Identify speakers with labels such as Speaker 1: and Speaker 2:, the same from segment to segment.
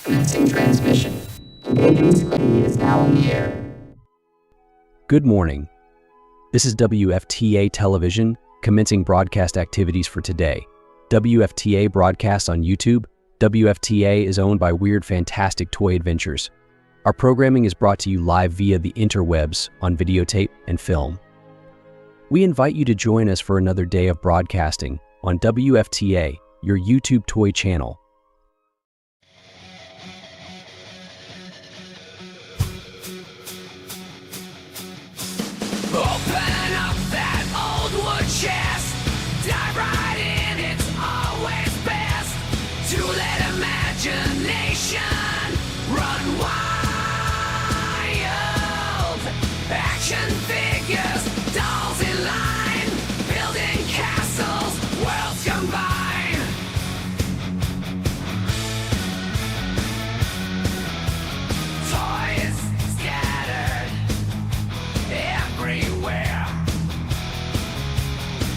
Speaker 1: Commencing transmission. Engaging study is now in the air.
Speaker 2: Good morning. This is WFTA Television, commencing broadcast activities for today. WFTA broadcasts on YouTube. WFTA is owned by Weird Fantastic Toy Adventures. Our programming is brought to you live via the interwebs on videotape and film. We invite you to join us for another day of broadcasting on WFTA, your YouTube toy channel.
Speaker 3: Open up that old wood chest, dive right in, it's always best to let imagination run wild. Action figures, dolls in line, building castles, worlds combine. Toys scattered everywhere.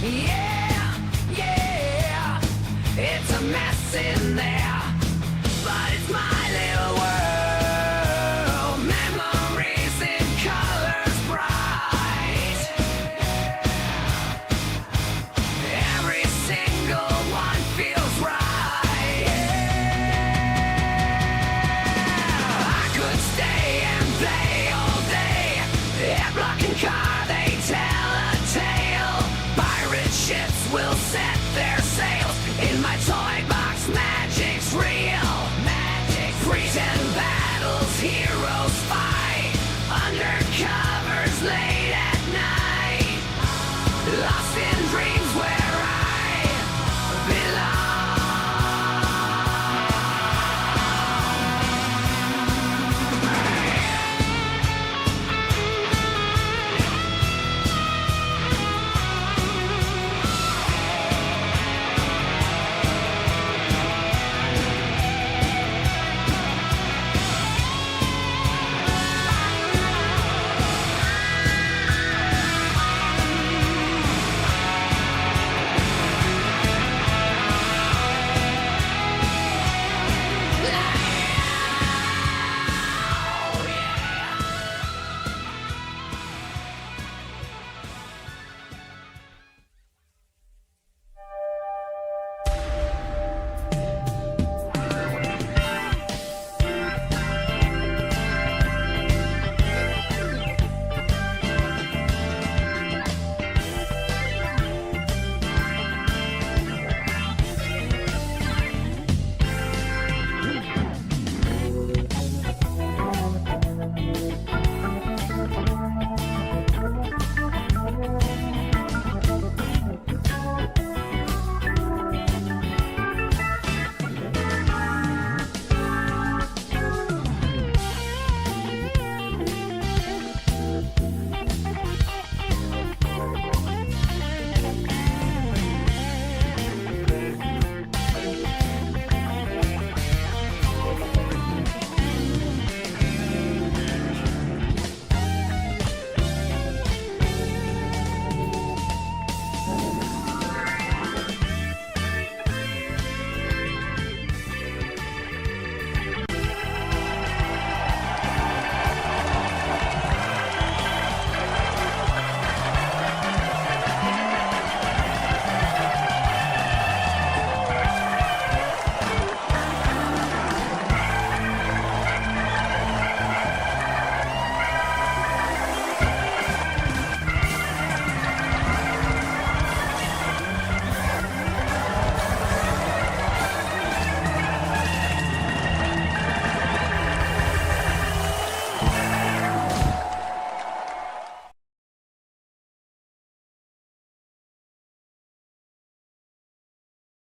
Speaker 3: Yeah, yeah, it's a mess in there, but it's my little world. Memories in colors bright. Every single one feels right. I could stay and play all day. Air blocking car, they tell a tale. Pirate ships will set their sails. In my toy box, magic's real. Magic, pretend battles, heroes fight. Undercovers late at night. Lost in dreams where I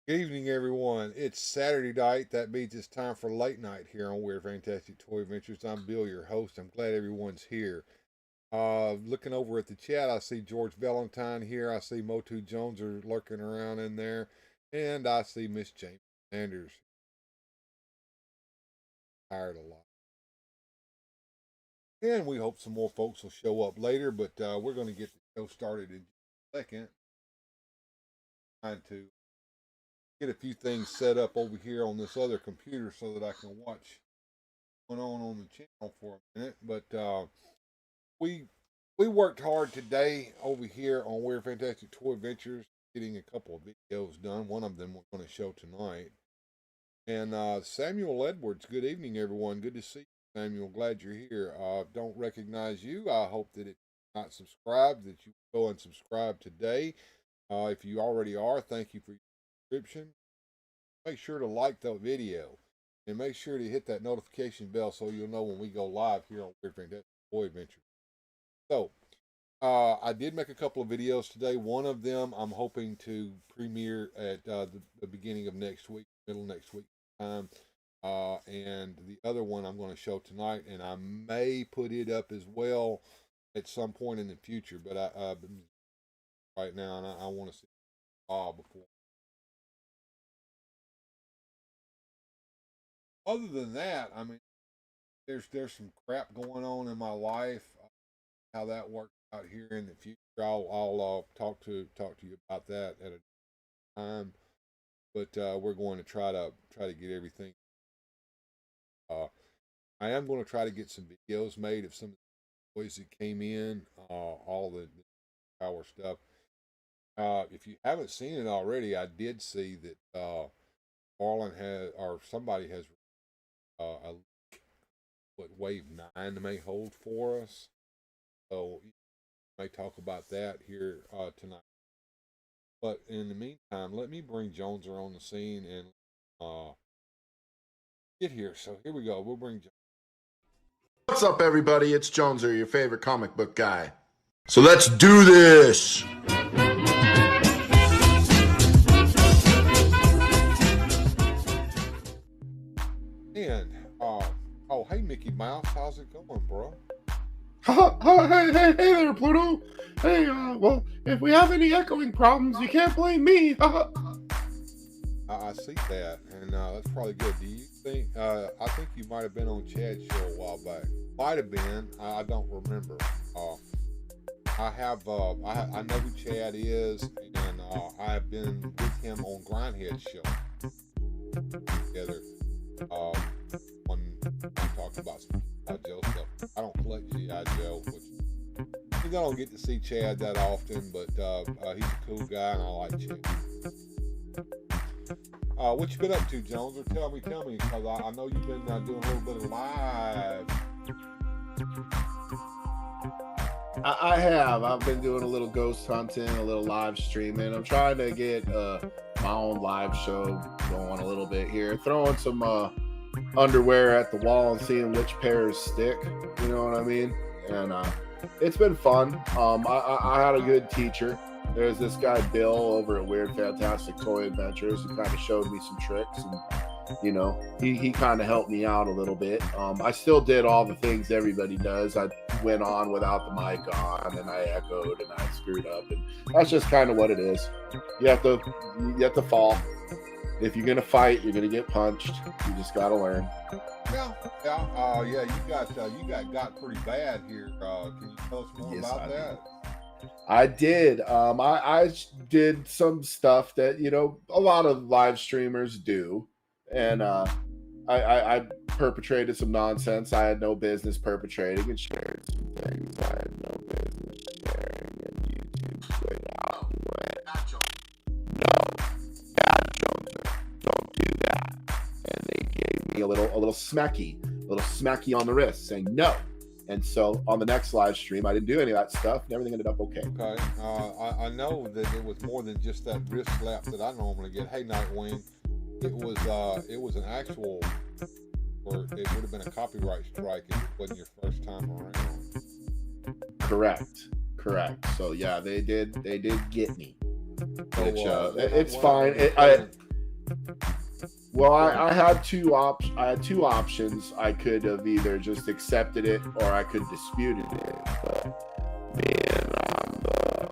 Speaker 4: Good evening, everyone. It's Saturday night. That means it's time for late night here on Weird Fantastic Toy Adventures. I'm Bill, your host. I'm glad everyone's here. Looking over at the chat, I see George Valentine here. I see Motu Jones are lurking around in there. And I see Miss James Sanders. Tired a lot. And we hope some more folks will show up later, but we're going to get the show started in a second. Trying to get a few things set up over here on this other computer so that I can watch going on the channel for a minute, but we worked hard today over here on Weird Fantastic Toy Adventures, getting a couple of videos done. One of them we're going to show tonight. And Samuel Edwards, good evening, everyone. Good to see you, Samuel. Glad you're here. Don't recognize you. I hope that if you're not subscribed, that you go and subscribe today. If you already are, thank you for your subscription. Make sure to like the video and make sure to hit that notification bell so you'll know when we go live here on Weird Fantastic Toy Adventures. So, I did make a couple of videos today. One of them I'm hoping to premiere at the beginning of next week, middle of next week time. And the other one I'm going to show tonight, and I may put it up as well at some point in the future, but I right now, and I want to see before. Other than that, I mean, there's some crap going on in my life. How that works out here in the future, I'll talk to you about that at a time. But we're going to try to get everything. I am going to try to get some videos made of some of the toys that came in, all the power stuff. If you haven't seen it already, I did see that Marlon has, or somebody has, a what Wave 9 may hold for us. So we may talk about that here tonight. But in the meantime, let me bring Joneser on the scene and get here. So here we go. We'll bring Jones.
Speaker 5: What's up, everybody? It's Joneser, your favorite comic book guy. So let's do this!
Speaker 4: And, oh, hey, Mickey Mouse. How's it going, bro?
Speaker 5: Hey there, Pluto. Hey, well, if we have any echoing problems, you can't blame me.
Speaker 4: I see that, and that's probably good. Do you think, I think you might have been on Chad's show a while back. Might have been, I don't remember. I know who Chad is, and I have been with him on Grindhead's show together. When we talked about some G.I. Joe stuff. I don't collect G.I. Joe, which I don't get to see Chad that often, but he's a cool guy, and I like Chad. What you been up to, Jones? Or tell me, because I know you've been doing a little bit of live.
Speaker 5: I have. I've been doing a little ghost hunting, a little live streaming. I'm trying to get my own live show going a little bit here. Throwing some underwear at the wall and seeing which pairs stick. You know what I mean? And it's been fun. I had a good teacher. There's this guy, Bill, over at Weird Fantastic Toy Adventures, who kind of showed me some tricks, and, you know, he kind of helped me out a little bit. I still did all the things everybody does. I went on without the mic on, and I echoed, and I screwed up, and that's just kind of what it is. You have to fall. If you're gonna fight, you're gonna get punched. You just gotta learn.
Speaker 4: Yeah. You got pretty bad here. Can you tell us more about that?
Speaker 5: I did. I did some stuff that, you know, a lot of live streamers do, and I perpetrated some nonsense I had no business perpetrating, and shared some things I had no business sharing, and YouTube went out and went, no, don't do that. And they gave me a little smacky on the wrist, saying no. And so on the next live stream, I didn't do any of that stuff, and everything ended up okay.
Speaker 4: Okay. I know that it was more than just that wrist slap that I normally get. Hey, Nightwing. It was an actual, or it would have been a copyright strike if it wasn't your first time around.
Speaker 5: Correct. So yeah, they did get me. Which,
Speaker 4: So,
Speaker 5: it's fine. I had two options. I could have either just accepted it or I could disputed it. But being on the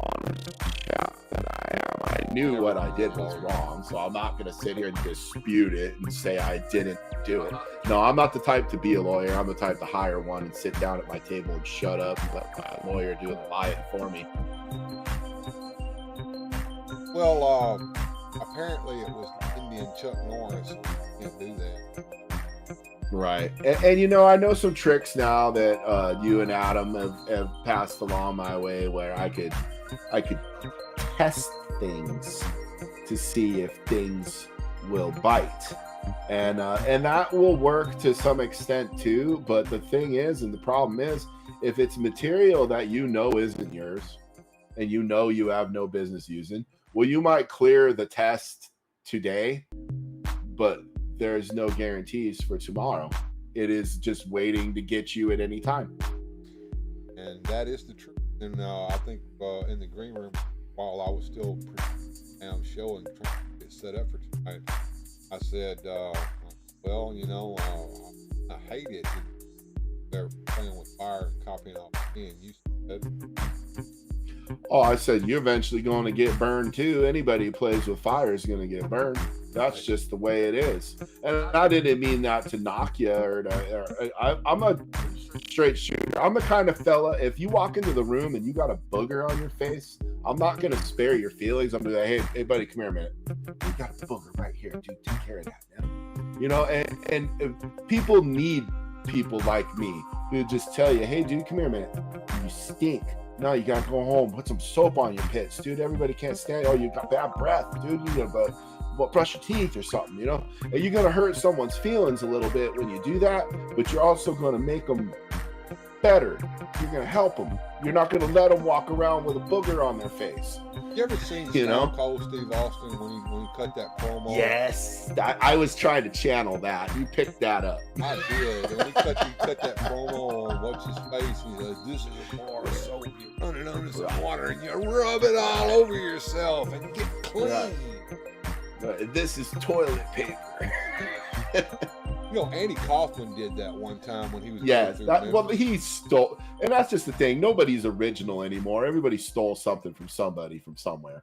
Speaker 5: honest chap that I am, I knew what I did was wrong, so I'm not going to sit here and dispute it and say I didn't do it. No, I'm not the type to be a lawyer. I'm the type to hire one and sit down at my table and shut up and let my lawyer do the lying for me.
Speaker 4: Well, apparently it was Indian Chuck Norris. So you can't do that.
Speaker 5: Right. And you know, I know some tricks now that you and Adam have passed along my way where I could test things to see if things will bite. And that will work to some extent too. But the thing is, and the problem is, if it's material that you know isn't yours and you know you have no business using, well, you might clear the test today, but there's no guarantees for tomorrow. It is just waiting to get you at any time.
Speaker 4: And that is the truth. And I think in the green room, while I was still down show and trying to get set up for tonight, I said, well, you know, I hate it. They're playing with fire and copying off me, and you said,
Speaker 5: oh, I said, you're eventually going to get burned too. Anybody who plays with fire is going to get burned. That's just the way it is. And I didn't mean that to knock you I'm a straight shooter. I'm the kind of fella, if you walk into the room and you got a booger on your face, I'm not going to spare your feelings. I'm going to be like, hey, buddy, come here a minute. You got a booger right here, dude. Take care of that now. You know, and people need people like me who just tell you, hey, dude, come here a minute. You stink. No, you gotta go home. Put some soap on your pits, dude. Everybody can't stand. Oh, you got bad breath, dude. You gotta brush your teeth or something, you know. And you're gonna hurt someone's feelings a little bit when you do that, but you're also gonna make them better. You're gonna help them. You're not gonna let them walk around with a booger on their face.
Speaker 4: You ever seen Stone Cold Steve Austin when he cut that promo?
Speaker 5: Yes, I was trying to channel that. You picked that up.
Speaker 4: I did. And he cut that promo on what's his face. He says, "This is a bar of soap. You run it under some water and you rub it all over yourself and get clean."
Speaker 5: Right. This is toilet paper.
Speaker 4: You know, Andy Kaufman did that one time when he was.
Speaker 5: Yes, well, he stole, and that's just the thing. Nobody's original anymore. Everybody stole something from somebody from somewhere.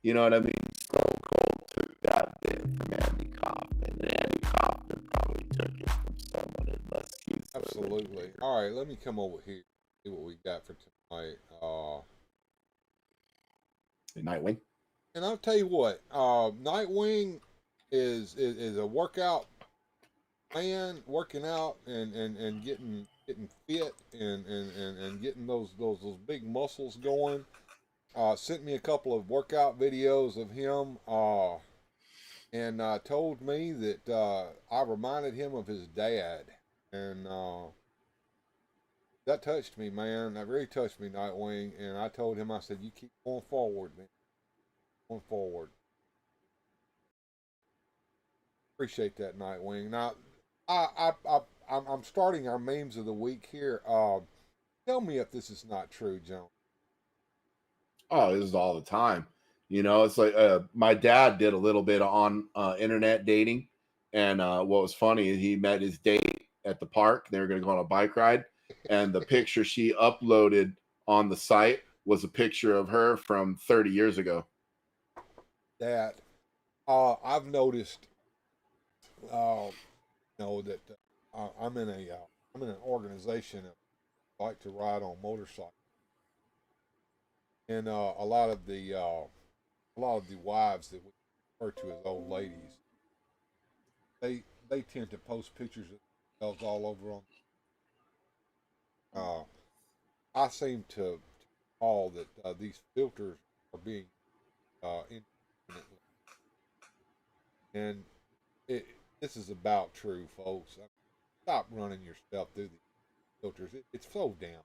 Speaker 5: You know what I mean? Stone Cold took that bit from Andy Kaufman, and Andy Kaufman probably took it from someone unless he's.
Speaker 4: Absolutely. All right, let me come over here see what we got for tonight.
Speaker 5: Nightwing.
Speaker 4: And I'll tell you what, Nightwing is a workout man, working out and getting fit and getting those big muscles going. Sent me a couple of workout videos of him and told me that I reminded him of his dad, and that touched me, man. That really touched me, Nightwing. And I told him, I said, you keep going forward, man. Going forward. Appreciate that, Nightwing. Now, I'm starting our memes of the week here. Tell me if this is not true, John.
Speaker 5: Oh, this is all the time. You know, it's like my dad did a little bit on internet dating, and what was funny is he met his date at the park. They were going to go on a bike ride, and the picture she uploaded on the site was a picture of her from 30 years ago.
Speaker 4: That I've noticed, that I'm in an organization that like to ride on motorcycles, and a lot of the wives that we refer to as old ladies, they tend to post pictures of themselves all over on. I seem to recall that these filters are being independently, and this is about true, folks. I mean, stop running your stuff through these filters. It's so damn.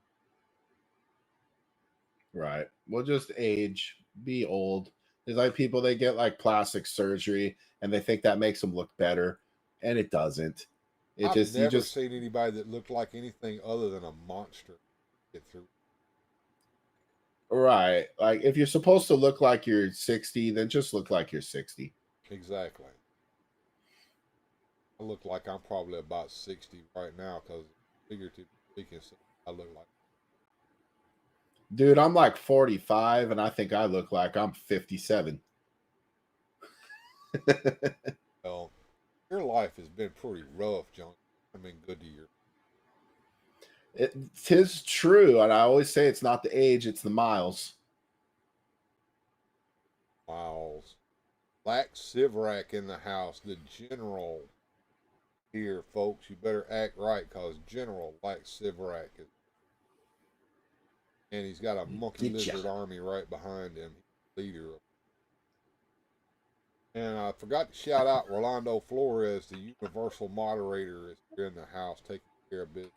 Speaker 5: Right. Well, just age, be old. There's like people, they get like plastic surgery and they think that makes them look better, and it doesn't.
Speaker 4: I've never seen anybody that looked like anything other than a monster get through.
Speaker 5: Right. Like if you're supposed to look like you're 60, then just look like you're 60.
Speaker 4: Exactly. I look like I'm probably about 60 right now because figuratively speaking, I look like.
Speaker 5: Dude, I'm like 45 and I think I look like I'm 57.
Speaker 4: Well, your life has been pretty rough, John. I've been good to you.
Speaker 5: It is true, and I always say it's not the age, it's the miles.
Speaker 4: Miles. Black Sivrak in the house, the general. here, folks. You better act right, cause General like Sivrak is, and he's got a monkey lizard army right behind him. Leader. And I forgot to shout out Rolando Flores, the universal moderator, is here in the house taking care of business.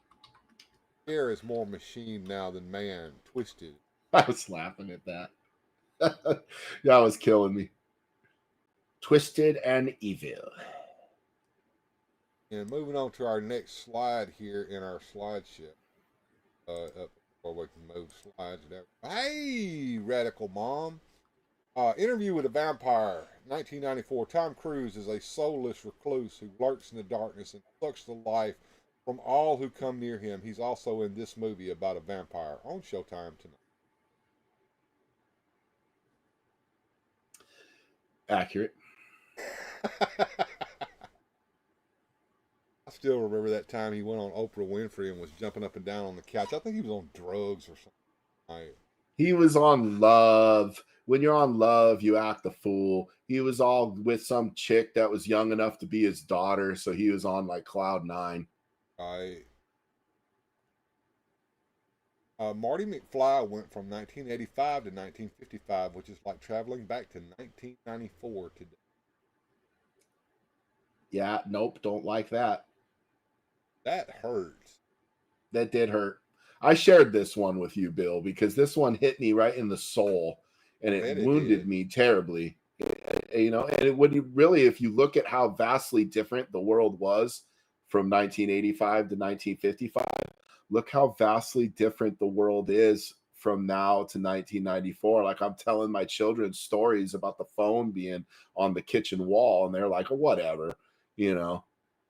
Speaker 4: Air is more machine now than man. Twisted.
Speaker 5: I was laughing at that. That was killing me. Twisted and evil.
Speaker 4: And moving on to our next slide here in our slideshow. Up before we can move slides. Hey, Radical Mom. Interview with a Vampire, 1994. Tom Cruise is a soulless recluse who lurks in the darkness and sucks the life from all who come near him. He's also in this movie about a vampire on Showtime tonight.
Speaker 5: Accurate.
Speaker 4: I still remember that time he went on Oprah Winfrey and was jumping up and down on the couch. I think he was on drugs or something. Right.
Speaker 5: He was on Love. When you're on Love, you act a fool. He was all with some chick that was young enough to be his daughter, so he was on like cloud nine.
Speaker 4: Right. Marty McFly went from 1985 to 1955, which is like traveling back to 1994 today.
Speaker 5: Yeah, nope, don't like that.
Speaker 4: That hurts.
Speaker 5: That did hurt. I shared this one with you, Bill, because this one hit me right in the soul, and it wounded me terribly. You know, and it would really, if you look at how vastly different the world was from 1985 to 1955, look how vastly different the world is from now to 1994. Like, I'm telling my children stories about the phone being on the kitchen wall, and they're like, oh, whatever, you know,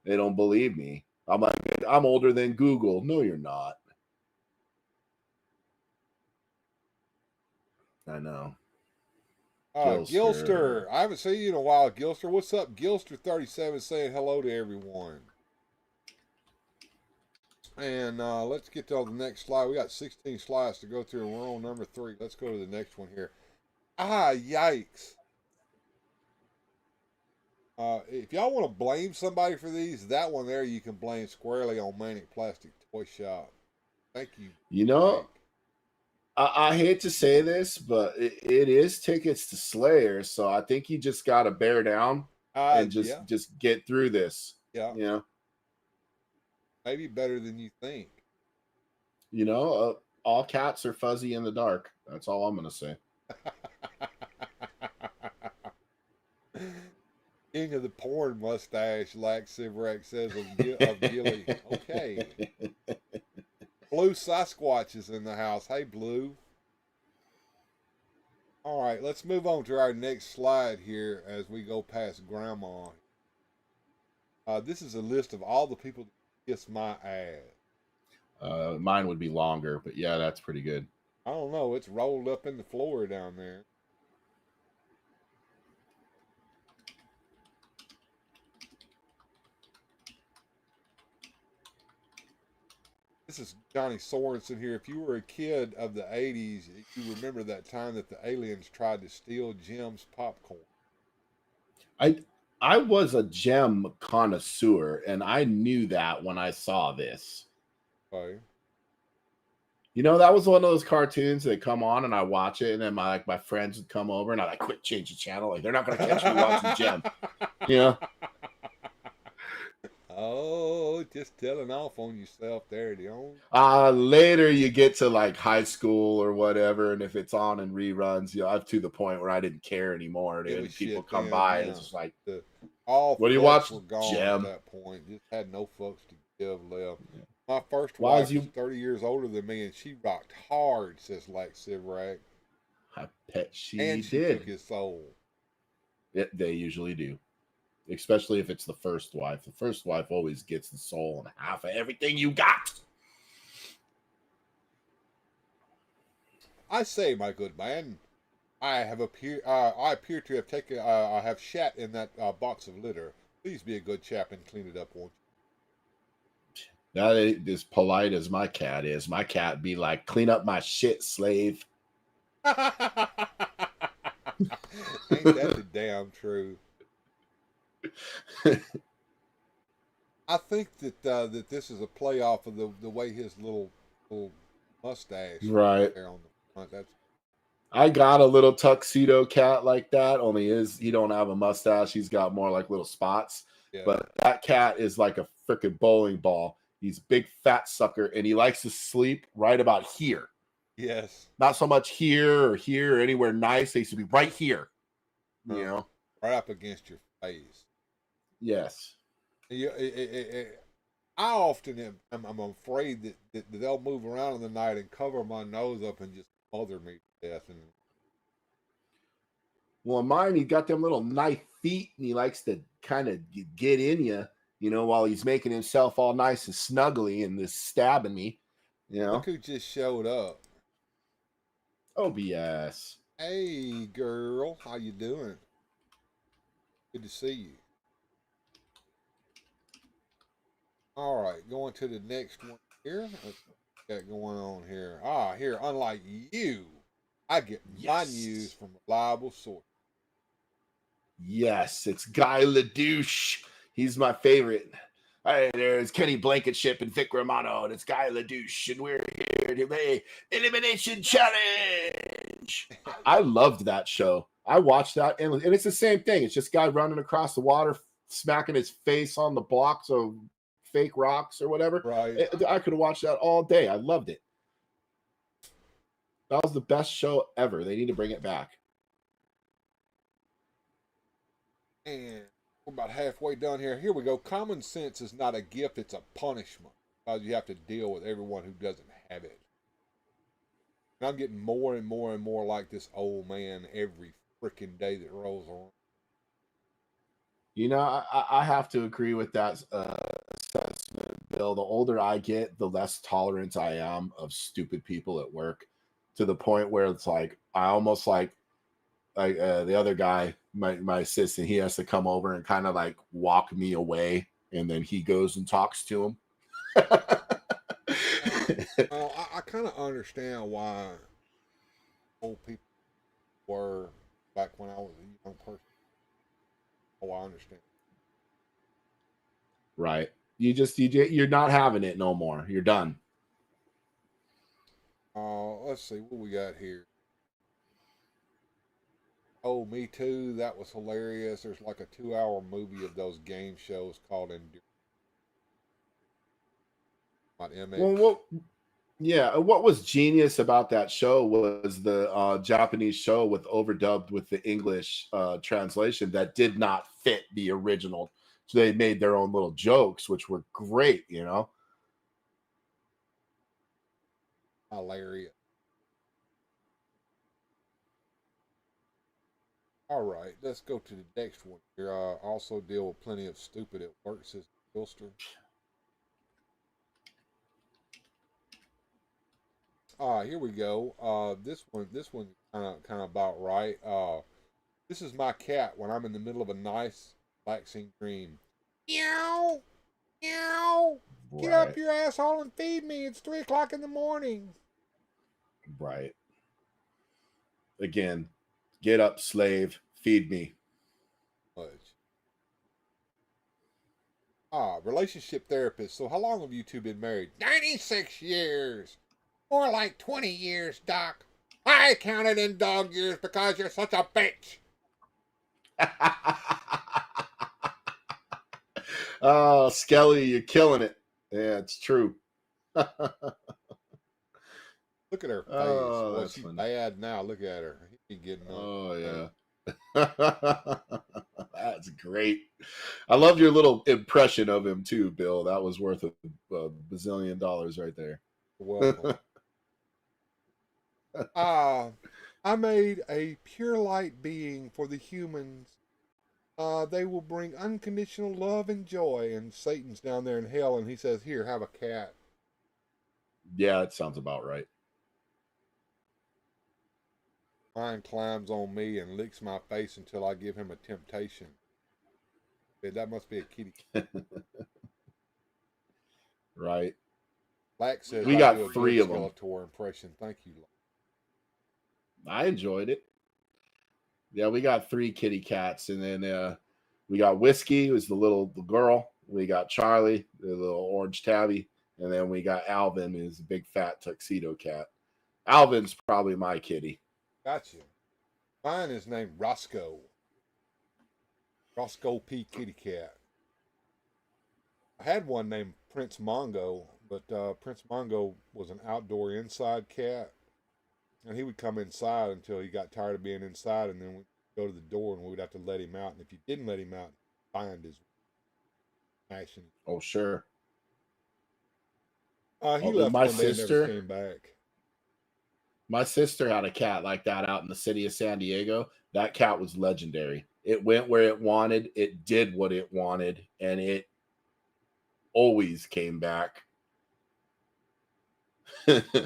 Speaker 5: they don't believe me. I'm like, I'm older than Google. No, you're not. I know.
Speaker 4: Gilster. I haven't seen you in a while, Gilster. What's up, Gilster37 saying hello to everyone. And let's get to the next slide. We got 16 slides to go through, and we're on number 3. Let's go to the next one here. Yikes. If y'all want to blame somebody for these, that one there you can blame squarely on Manic Plastic Toy Shop. Thank you.
Speaker 5: You know, I hate to say this, but it is tickets to Slayer, so I think you just got to bear down and just get through this.
Speaker 4: Yeah.
Speaker 5: You know?
Speaker 4: Maybe better than you think.
Speaker 5: You know, all cats are fuzzy in the dark. That's all I'm going to say.
Speaker 4: King of the porn mustache, like Sivrak says of Gilly. Okay. Blue Sasquatch is in the house. Hey, Blue. All right, let's move on to our next slide here as we go past Grandma. This is a list of all the people that kiss my ass.
Speaker 5: Mine would be longer, but yeah, that's pretty good.
Speaker 4: I don't know. It's rolled up in the floor down there. This is Johnny Sorensen here. If you were a kid of the 80s, you remember that time that the aliens tried to steal Jim's popcorn.
Speaker 5: I was a gem connoisseur, and I knew that when I saw this.
Speaker 4: Okay.
Speaker 5: You know, that was one of those cartoons that come on and I watch it, and then my friends would come over and I quit, change the channel. Like, they're not going to catch me watching Gem. You know?
Speaker 4: Oh, just telling off on yourself there, Dion.
Speaker 5: Later you get to like high school or whatever, and if it's on in reruns, you know, up to the point where I didn't care anymore. And people come by and it's just like,
Speaker 4: all
Speaker 5: what do you watch?
Speaker 4: Were gone
Speaker 5: Gem.
Speaker 4: At that point. Just had no fucks to give left. Yeah. My first wife was 30 years older than me, and she rocked hard, says like Sivrak.
Speaker 5: I bet she
Speaker 4: and she
Speaker 5: did.
Speaker 4: Took his soul.
Speaker 5: They usually do. Especially if it's the first wife. The first wife always gets the soul and half of everything you got.
Speaker 4: I say, my good man, I appear to have taken. I have shat in that box of litter. Please be a good chap and clean it up, won't you?
Speaker 5: That ain't as polite as my cat is. My cat be like, clean up my shit, slave.
Speaker 4: Ain't that the damn truth? I think that this is a playoff of the way his little mustache
Speaker 5: Right.
Speaker 4: there on the front. That's
Speaker 5: I got a little tuxedo cat like that, only he don't have a mustache. He's got more like little spots.
Speaker 4: yeah.
Speaker 5: But that cat is like a freaking bowling ball. He's a big fat sucker, and he likes to sleep right about here.
Speaker 4: Yes.
Speaker 5: Not so much here or anywhere nice. He should be right here. You know?
Speaker 4: Right up against your face.
Speaker 5: Yes.
Speaker 4: I often I'm afraid that they'll move around in the night and cover my nose up and just smother me to death. And
Speaker 5: well, mine, he got them little knife feet, and he likes to kind of get in you, while he's making himself all nice and snuggly and just stabbing me.
Speaker 4: look who just showed up.
Speaker 5: OBS.
Speaker 4: Hey, girl, how you doing? Good to see you. All right, going to the next one here. Let's got going on here. Here, unlike you, I get my news from reliable sources.
Speaker 5: Yes, it's Guy LaDouche. He's my favorite. Hi, there's Kenny Blankenship and Vic Romano, and it's Guy LaDouche, and we're here to play Elimination Challenge. I loved that show. I watched that, and it's the same thing. It's just Guy running across the water, smacking his face on the blocks of fake rocks or whatever.
Speaker 4: Right.
Speaker 5: I could have watched that all day. I loved it. That was the best show ever. They need to bring it back.
Speaker 4: And we're about halfway done here. Here we go. Common sense is not a gift, it's a punishment. Because you have to deal with everyone who doesn't have it. And I'm getting more and more and more like this old man every freaking day that rolls on.
Speaker 5: I have to agree with that assessment, Bill. The older I get, the less tolerant I am of stupid people at work, to the point where it's like I almost like the other guy, my assistant, he has to come over and kind of like walk me away, and then he goes and talks to him.
Speaker 4: Well, I kind of understand why old people were back when I was a young person. Oh, I understand.
Speaker 5: Right. You're not having it no more. You're done.
Speaker 4: Let's see what we got here. Oh, Me Too. That was hilarious. There's like a 2-hour movie of those game shows called Endurance. On MX.
Speaker 5: Well, what was genius about that show was the Japanese show with overdubbed with the English translation that did not fit the original. So they made their own little jokes, which were great,
Speaker 4: Hilarious. All right, let's go to the next one here. I also deal with plenty of stupid at work, says Bilster. Here we go. This one kind of about right. This is my cat when I'm in the middle of a nice, relaxing dream. Meow, meow. Get up, your asshole, and feed me. It's 3 o'clock in the morning.
Speaker 5: Right. Again, get up, slave. Feed me.
Speaker 4: Relationship therapist. So how long have you two been married? 96 years. More like 20 years, Doc. I counted in dog years because you're such a bitch.
Speaker 5: Oh, Skelly, you're killing it. Yeah, it's true.
Speaker 4: Look at her face.
Speaker 5: Oh,
Speaker 4: Well, she's bad now. Look at her. He getting up.
Speaker 5: Oh, yeah. That's great. I love your little impression of him, too, Bill. That was worth a bazillion dollars right there.
Speaker 4: Welcome. I made a pure light being for the humans. They will bring unconditional love and joy. And Satan's down there in hell, and he says, "Here, have a cat."
Speaker 5: Yeah, it sounds about right.
Speaker 4: Mine climbs on me and licks my face until I give him a temptation. That must be a kitty.
Speaker 5: Right.
Speaker 4: Black says
Speaker 5: we got 3 of them.
Speaker 4: Skeletor impression. Thank you.
Speaker 5: I enjoyed it. Yeah, we got 3 kitty cats, and then we got Whiskey, who's the girl, We got Charlie, the little orange tabby, and then we got Alvin, who's a big fat tuxedo cat. Alvin's probably my kitty.
Speaker 4: Gotcha. Mine is named Roscoe. Roscoe P. Kitty Cat. I had one named Prince Mongo, but Prince Mongo was an outdoor inside cat, and he would come inside until he got tired of being inside, and then we'd go to the door and we'd have to let him out. And if you didn't let him out, he'd find his action.
Speaker 5: Oh, sure.
Speaker 4: He left
Speaker 5: my
Speaker 4: one day and
Speaker 5: sister,
Speaker 4: never came back.
Speaker 5: My sister had a cat like that out in the city of San Diego. That cat was legendary. It went where it wanted. It did what it wanted, and it always came back.
Speaker 4: If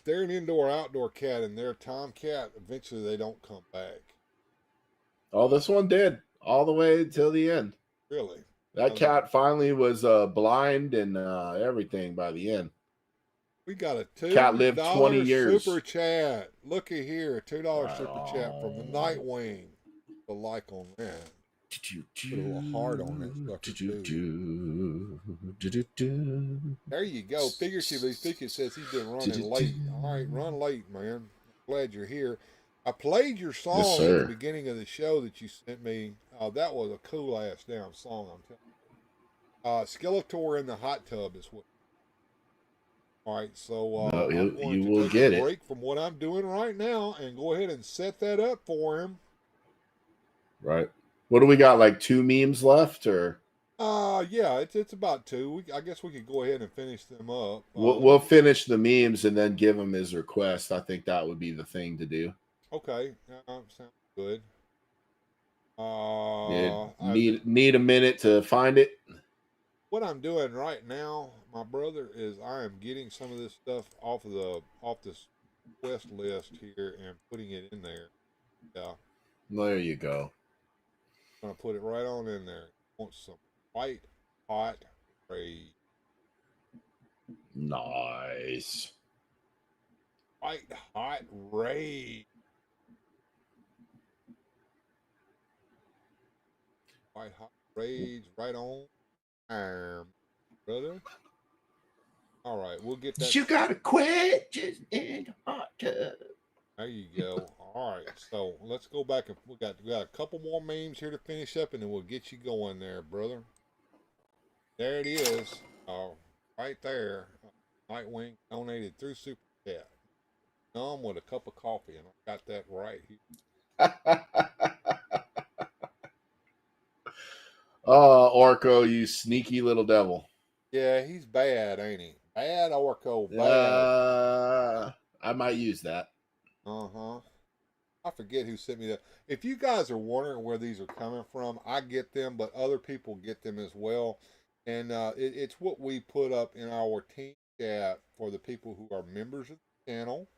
Speaker 4: they're an indoor-outdoor cat and they're a tomcat, eventually they don't come back.
Speaker 5: Oh, this one did all the way till the end.
Speaker 4: Really?
Speaker 5: That cat finally was blind and everything by the end.
Speaker 4: We got a $2
Speaker 5: cat lived 20 years.
Speaker 4: Super chat. Looky here, $2 super chat from the Nightwing. A like on that. Put a little heart on that sucker too. There you go. Figuratively speaking, says he's been running late. All right, run late, man. Glad you're here. I played your song
Speaker 5: Yes,
Speaker 4: at the beginning of the show that you sent me. That was a cool ass damn song, I'm telling you. Skeletor in the hot tub is what. All right, so
Speaker 5: No,
Speaker 4: I'm going
Speaker 5: you
Speaker 4: to
Speaker 5: will
Speaker 4: take
Speaker 5: get
Speaker 4: a
Speaker 5: it.
Speaker 4: break from what I'm doing right now and go ahead and set that up for him.
Speaker 5: Right. What do we got? Like 2 memes left, or?
Speaker 4: Yeah, it's about 2. I guess we could go ahead and finish them up.
Speaker 5: We'll finish the memes and then give him his request. I think that would be the thing to do.
Speaker 4: Okay, sounds good.
Speaker 5: Need a minute to find it.
Speaker 4: What I'm doing right now, my brother, is I am getting some of this stuff off this quest list here and putting it in there. Yeah.
Speaker 5: There you go.
Speaker 4: I'm gonna put it right on in there. Want some white hot rage.
Speaker 5: Nice.
Speaker 4: White hot rage. White hot rage right on. Brother. All right, we'll get that.
Speaker 5: You gotta quit just in the hot tub.
Speaker 4: There you go. All right, so let's go back and we got a couple more memes here to finish up, and then we'll get you going there, brother. There it is. Right there. Nightwing donated through Super Chat. With a cup of coffee, and I got that right here.
Speaker 5: Oh, Orko, you sneaky little devil.
Speaker 4: Yeah, he's bad, ain't he? Bad Orko, bad.
Speaker 5: I might use that.
Speaker 4: I forget who sent me that. If you guys are wondering where these are coming from, I get them, but other people get them as well. And it's what we put up in our team chat for the people who are members of the channel,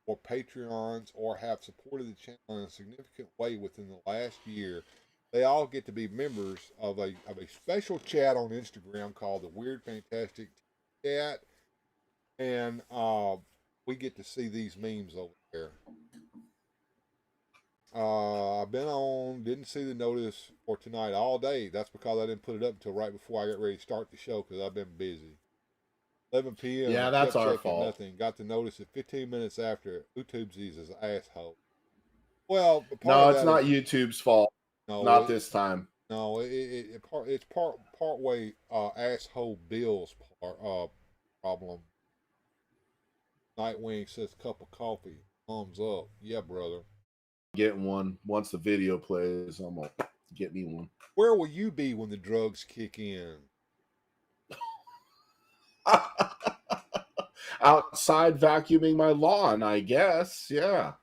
Speaker 4: or Patreons, or have supported the channel in a significant way within the last year. They all get to be members of a special chat on Instagram called the Weird Fantastic Chat, and we get to see these memes over there. I've been on, didn't see the notice for tonight all day. That's because I didn't put it up until right before I got ready to start the show because I've been busy. 11 p.m.
Speaker 5: Yeah, that's our fault.
Speaker 4: Nothing. Got the notice at 15 minutes after. YouTube's is an asshole. Well,
Speaker 5: no, it's not YouTube's fault. No, not this time.
Speaker 4: No, it's part way asshole Bill's problem. Nightwing says cup of coffee. Thumbs up. Yeah, brother.
Speaker 5: Getting one once the video plays. I'm gonna get me one.
Speaker 4: Where will you be when the drugs kick in?
Speaker 5: Outside vacuuming my lawn, I guess. Yeah.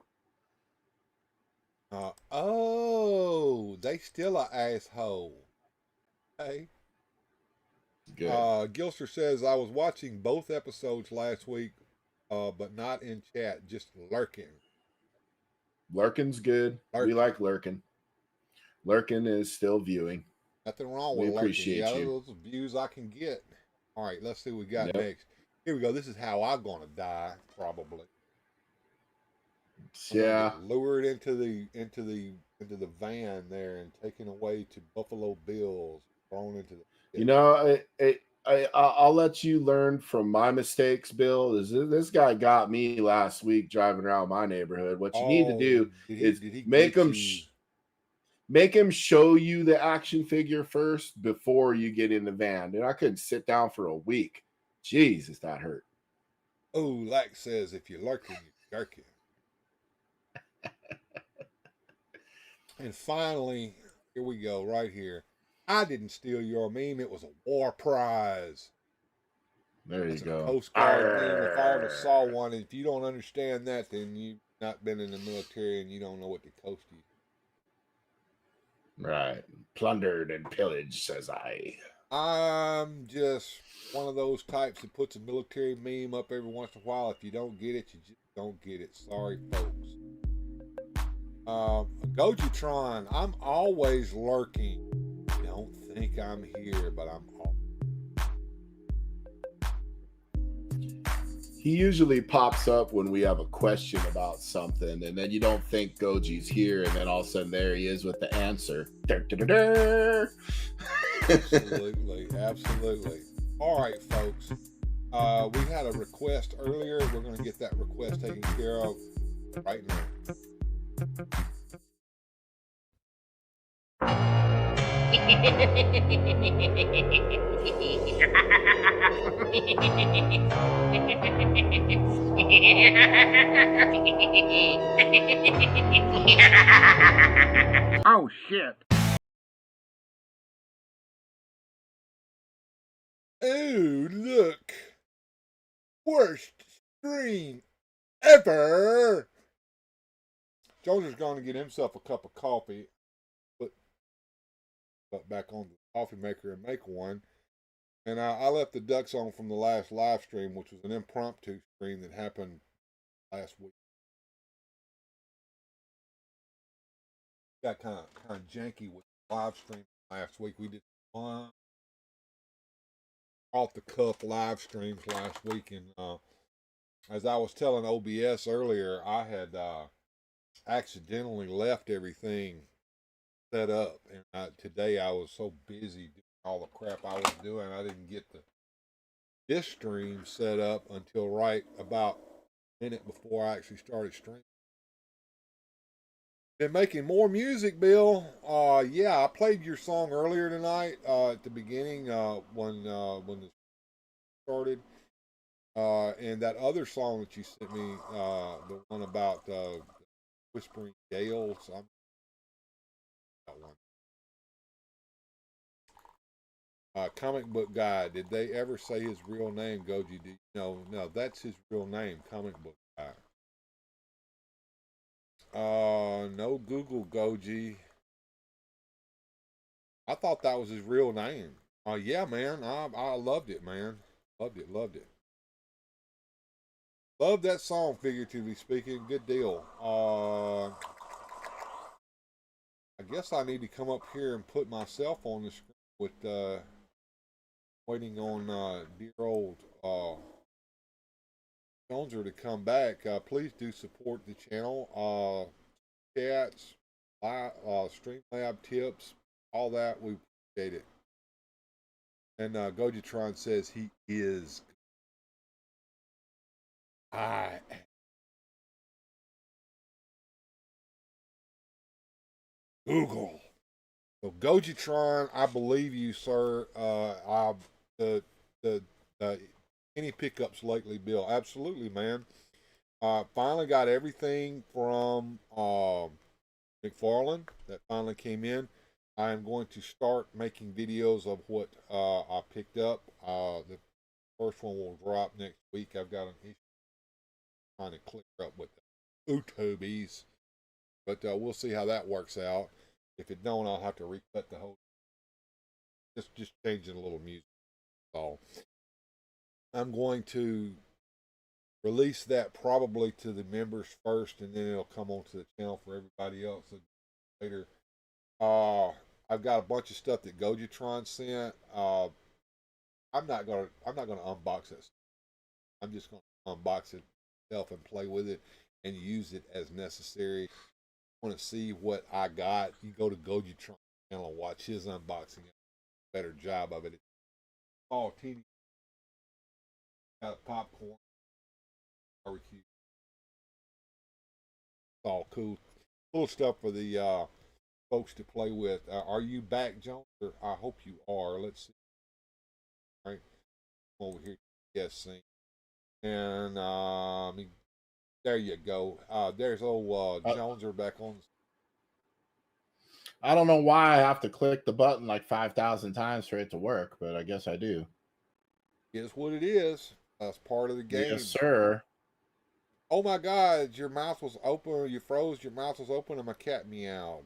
Speaker 4: They still a asshole. Hey.
Speaker 5: Good.
Speaker 4: Gilster says I was watching both episodes last week, but not in chat, just lurking.
Speaker 5: Lurking's good. We like lurking. Lurking is still viewing.
Speaker 4: Nothing wrong with lurking. We appreciate you. Those views I can get. All right, let's see what we got next. Here we go. This is how I'm gonna die, probably.
Speaker 5: Yeah.
Speaker 4: Lured into the van there and taken away to Buffalo Bills. thrown into the
Speaker 5: You know, I'll let you learn from my mistakes, Bill. This guy got me last week driving around my neighborhood. What you need to do is
Speaker 4: did he
Speaker 5: make
Speaker 4: get
Speaker 5: him
Speaker 4: you?
Speaker 5: make him show you the action figure first before you get in the van. And I couldn't sit down for a week. Jesus, that hurt.
Speaker 4: Oh, like says, if you're lurking, you're jerking. And finally, here we go, right here. I didn't steal your meme. It was a war prize.
Speaker 5: There you
Speaker 4: That's a
Speaker 5: go.
Speaker 4: Coast Guard meme. If I ever saw one, if you don't understand that, then you've not been in the military and you don't know what the Coast is.
Speaker 5: Right. Plundered and pillaged, says I.
Speaker 4: I'm just one of those types that puts a military meme up every once in a while. If you don't get it, you just don't get it. Sorry, folks. Gojitron, I'm always lurking. Don't think I'm here, but I'm always.
Speaker 5: He usually pops up when we have a question about something, and then you don't think Goji's here, and then all of a sudden there he is with the answer.
Speaker 4: Absolutely, absolutely. All right, folks. We had a request earlier. We're going to get that request taken care of right now.
Speaker 6: Oh shit.
Speaker 4: Oh, look. Worst stream ever. Jones is going to get himself a cup of coffee. Put back on the coffee maker and make one. And I left the ducks on from the last live stream, which was an impromptu stream that happened last week. Got kind of janky with the live stream last week. We did one off the cuff live streams last week, and as I was telling OBS earlier, I had accidentally left everything set up, and today I was so busy doing all the crap I was doing, I didn't get this stream set up until right about a minute before I actually started streaming. Been making more music, Bill. Yeah, I played your song earlier tonight at the beginning when it started. And that other song that you sent me, the one about Whispering Gales, I'm that one. Comic Book Guy, did they ever say his real name, Goji? No, that's his real name, Comic Book Guy. No Google Goji. I thought that was his real name. Yeah, man, I loved it, man. Loved it. Love that song, figuratively speaking. Good deal. I guess I need to come up here and put myself on the screen with waiting on dear old Joneser to come back. Please do support the channel. Chats, Streamlab tips, all that. We appreciate it. And Gojitron says he is. I am. Google. So Gojitron, I believe you, sir. Any pickups lately, Bill? Absolutely, man. Finally got everything from McFarland that finally came in. I am going to start making videos of what I picked up. The first one will drop next week. I've got an issue trying to clear up with the Weird-Ohs, but we'll see how that works out. If it don't, I'll have to recut the whole. Just changing a little music. So I'm going to release that probably to the members first, and then it'll come onto the channel for everybody else later. I've got a bunch of stuff that Gojitron sent. I'm not gonna unbox it. I'm just gonna unbox it myself and play with it and use it as necessary. Want to see what I got? You go to Gojitron channel and watch his unboxing. better job of it. It's all teeny. Got popcorn, barbecue. It's all cool stuff for the folks to play with. Are you back, Jones? I hope you are. Let's see. All right, over here, yes, sing. And there you go. There's old Jones are back on.
Speaker 5: I don't know why I have to click the button like 5,000 times for it to work, but I guess I do.
Speaker 4: It's what it is. That's part of the game.
Speaker 5: Yes, sir.
Speaker 4: Oh my God, your mouth was open. You froze. Your mouth was open, and my cat meowed.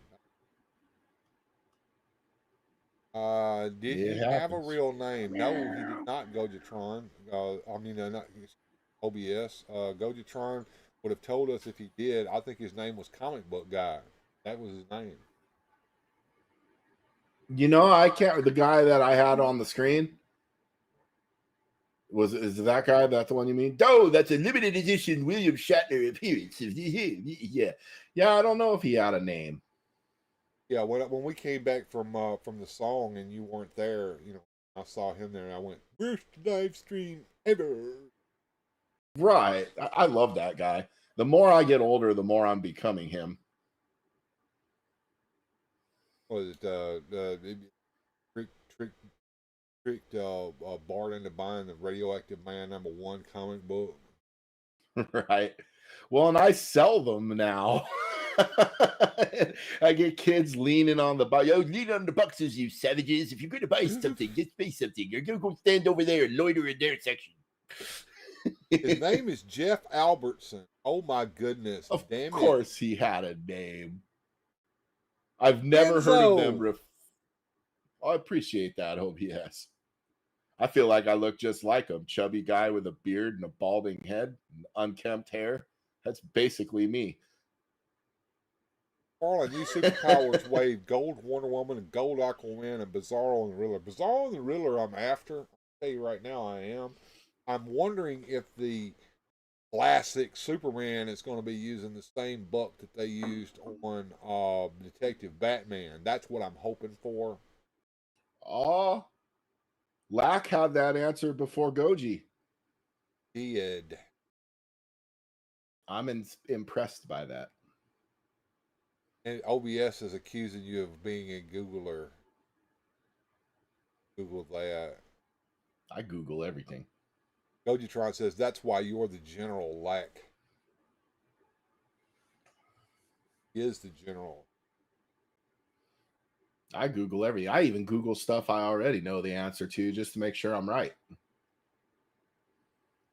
Speaker 4: Did he have a real name? No, he did not. Gojatron. Not OBS. Gojatron would have told us if he did. I think his name was Comic Book Guy. That was his name.
Speaker 5: You know, I can't. The guy that I had on the screen is that guy? That's the one you mean? Oh, that's a limited edition William Shatner appearance. Yeah. I don't know if he had a name.
Speaker 4: Yeah, when we came back from the song and you weren't there, I saw him there and I went, worst live stream ever.
Speaker 5: Right. I love that guy. The more I get older, the more I'm becoming him.
Speaker 4: Was it tricked Bart into buying the Radioactive Man #1 comic book?
Speaker 5: Right. Well, and I sell them now. I get kids leaning on the box. Yo, lean on the boxes, you savages. If you're going to buy something, just buy something. You're going to go stand over there and loiter in their section.
Speaker 4: His name is Jeff Albertson. Oh, my goodness.
Speaker 5: Of
Speaker 4: Damn
Speaker 5: course he had a name. I've never heard of them. I appreciate that, OBS. I feel like I look just like him. Chubby guy with a beard and a balding head and unkempt hair. That's basically me.
Speaker 4: Carla, new superpowers wave, gold Wonder Woman and gold Aquaman and Bizarro and the Riddler. Bizarro and the Riddler I'm after. I'll tell you right now I am. I'm wondering if the classic Superman is going to be using the same buck that they used on Detective Batman. That's what I'm hoping for.
Speaker 5: Oh, Lack had that answer before Goji.
Speaker 4: He did.
Speaker 5: I'm impressed by that.
Speaker 4: And OBS is accusing you of being a Googler. Google that.
Speaker 5: I Google everything.
Speaker 4: Gojitron says that's why you're the general, Lack. He is the general.
Speaker 5: I Google everything. I even Google stuff I already know the answer to just to make sure I'm right.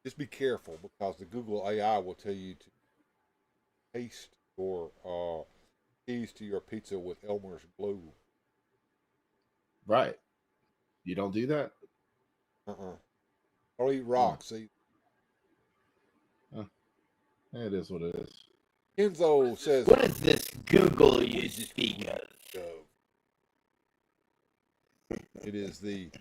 Speaker 4: Just be careful because the Google AI will tell you to paste your keys to your pizza with Elmer's glue.
Speaker 5: Right. You don't do that?
Speaker 4: Or eat rocks. It
Speaker 5: is what it is.
Speaker 4: Kenzo says,
Speaker 3: what is this Google you speak of?
Speaker 4: It is the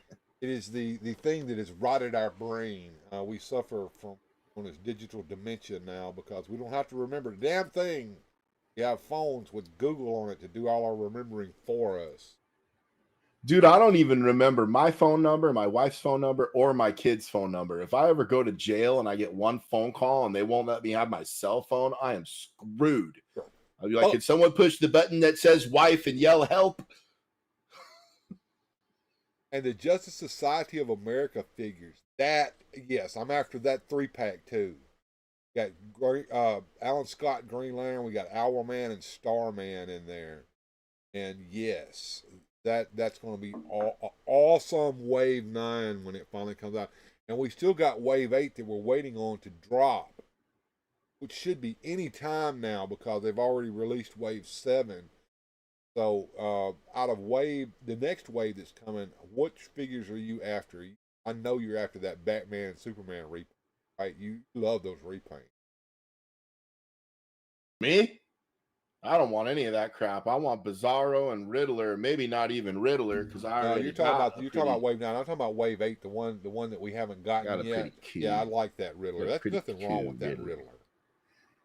Speaker 4: thing that has rotted our brain. We suffer from this digital dementia now because we don't have to remember the damn thing. We have phones with Google on it to do all our remembering for us.
Speaker 5: Dude, I don't even remember my phone number, my wife's phone number, or my kid's phone number. If I ever go to jail and I get one phone call and they won't let me have my cell phone, I am screwed.
Speaker 4: Sure.
Speaker 5: I'll be like, can someone push the button that says wife and yell help?
Speaker 4: And the Justice Society of America figures. That, yes, I'm after that 3-pack too. Got Alan Scott Green Lantern, we got Owlman and Starman in there. And yes, that's going to be awesome Wave 9 when it finally comes out. And we still got Wave 8 that we're waiting on to drop, which should be any time now because they've already released Wave 7. So out of the next wave that's coming, which figures are you after? I know you're after that Batman and Superman repaint, right? You love those repaints.
Speaker 5: Me? I don't want any of that crap. I want Bizarro and Riddler, maybe not even Riddler, because
Speaker 4: you're talking about Wave 9. I'm talking about Wave 8, the one that we haven't gotten yet. Yeah, I like that Riddler. There's nothing wrong with that Riddler.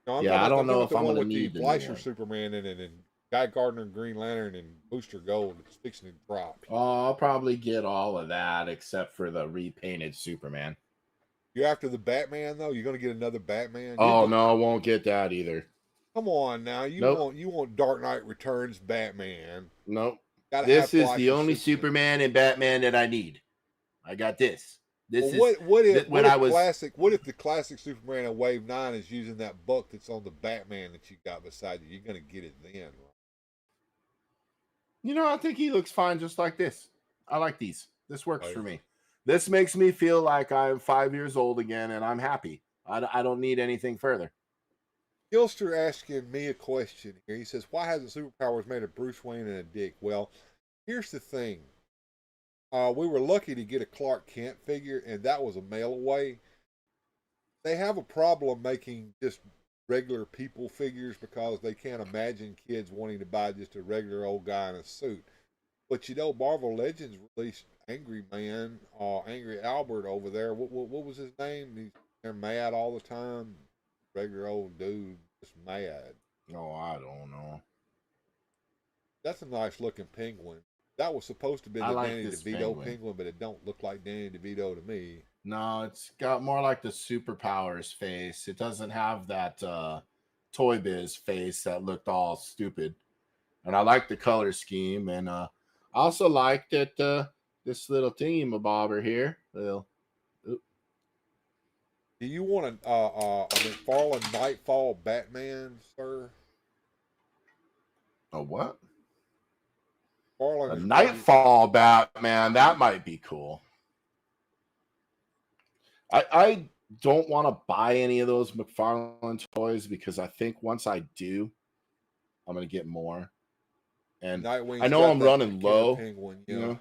Speaker 4: No,
Speaker 5: I don't know if I'm going to need
Speaker 4: the Fleischer Superman in it and Guy Gardner, Green Lantern, and Booster Gold. It's fixing to drop.
Speaker 5: Oh, I'll probably get all of that except for the repainted Superman.
Speaker 4: You're after the Batman though. You're gonna get another Batman.
Speaker 5: Oh no, I won't get that either.
Speaker 4: Come on now.
Speaker 5: Nope.
Speaker 4: You want Dark Knight Returns Batman.
Speaker 5: Nope.
Speaker 4: Gotta
Speaker 5: This
Speaker 4: have
Speaker 5: is the
Speaker 4: flashy
Speaker 5: only Superman and Batman that I need. I got this. This
Speaker 4: well,
Speaker 5: is
Speaker 4: what if
Speaker 5: classic.
Speaker 4: What if the classic Superman in Wave 9 is using that buck that's on the Batman that you got beside you? You're gonna get it then, right?
Speaker 5: You know, I think he looks fine just like this. I like these. This works for me. This makes me feel like I'm 5 years old again, and I'm happy. I don't need anything further.
Speaker 4: Gilster asking me a question here. He says, why hasn't Superpowers made a Bruce Wayne and a Dick? Well, here's the thing. We were lucky to get a Clark Kent figure, and that was a mail away. They have a problem making just regular people figures because they can't imagine kids wanting to buy just a regular old guy in a suit. But you know, Marvel Legends released Angry Man, Angry Albert over there. What was his name? They're mad all the time. Regular old dude, just mad.
Speaker 5: Oh, I don't know.
Speaker 4: That's a nice looking penguin. That was supposed to be the Danny DeVito penguin, but it don't look like Danny DeVito to me.
Speaker 5: No, it's got more like the Superpowers face. It doesn't have that Toy Biz face that looked all stupid. And I like the color scheme, and I also like that this little thingy-mabobber here. Well,
Speaker 4: do you want a McFarlane Nightfall Batman, sir?
Speaker 5: A what?
Speaker 4: A
Speaker 5: Nightfall Batman. That might be cool. I don't want to buy any of those McFarlane toys because I think once I do, I'm going to get more. And
Speaker 4: Nightwing's
Speaker 5: I know I'm running low.
Speaker 4: Penguin, you know.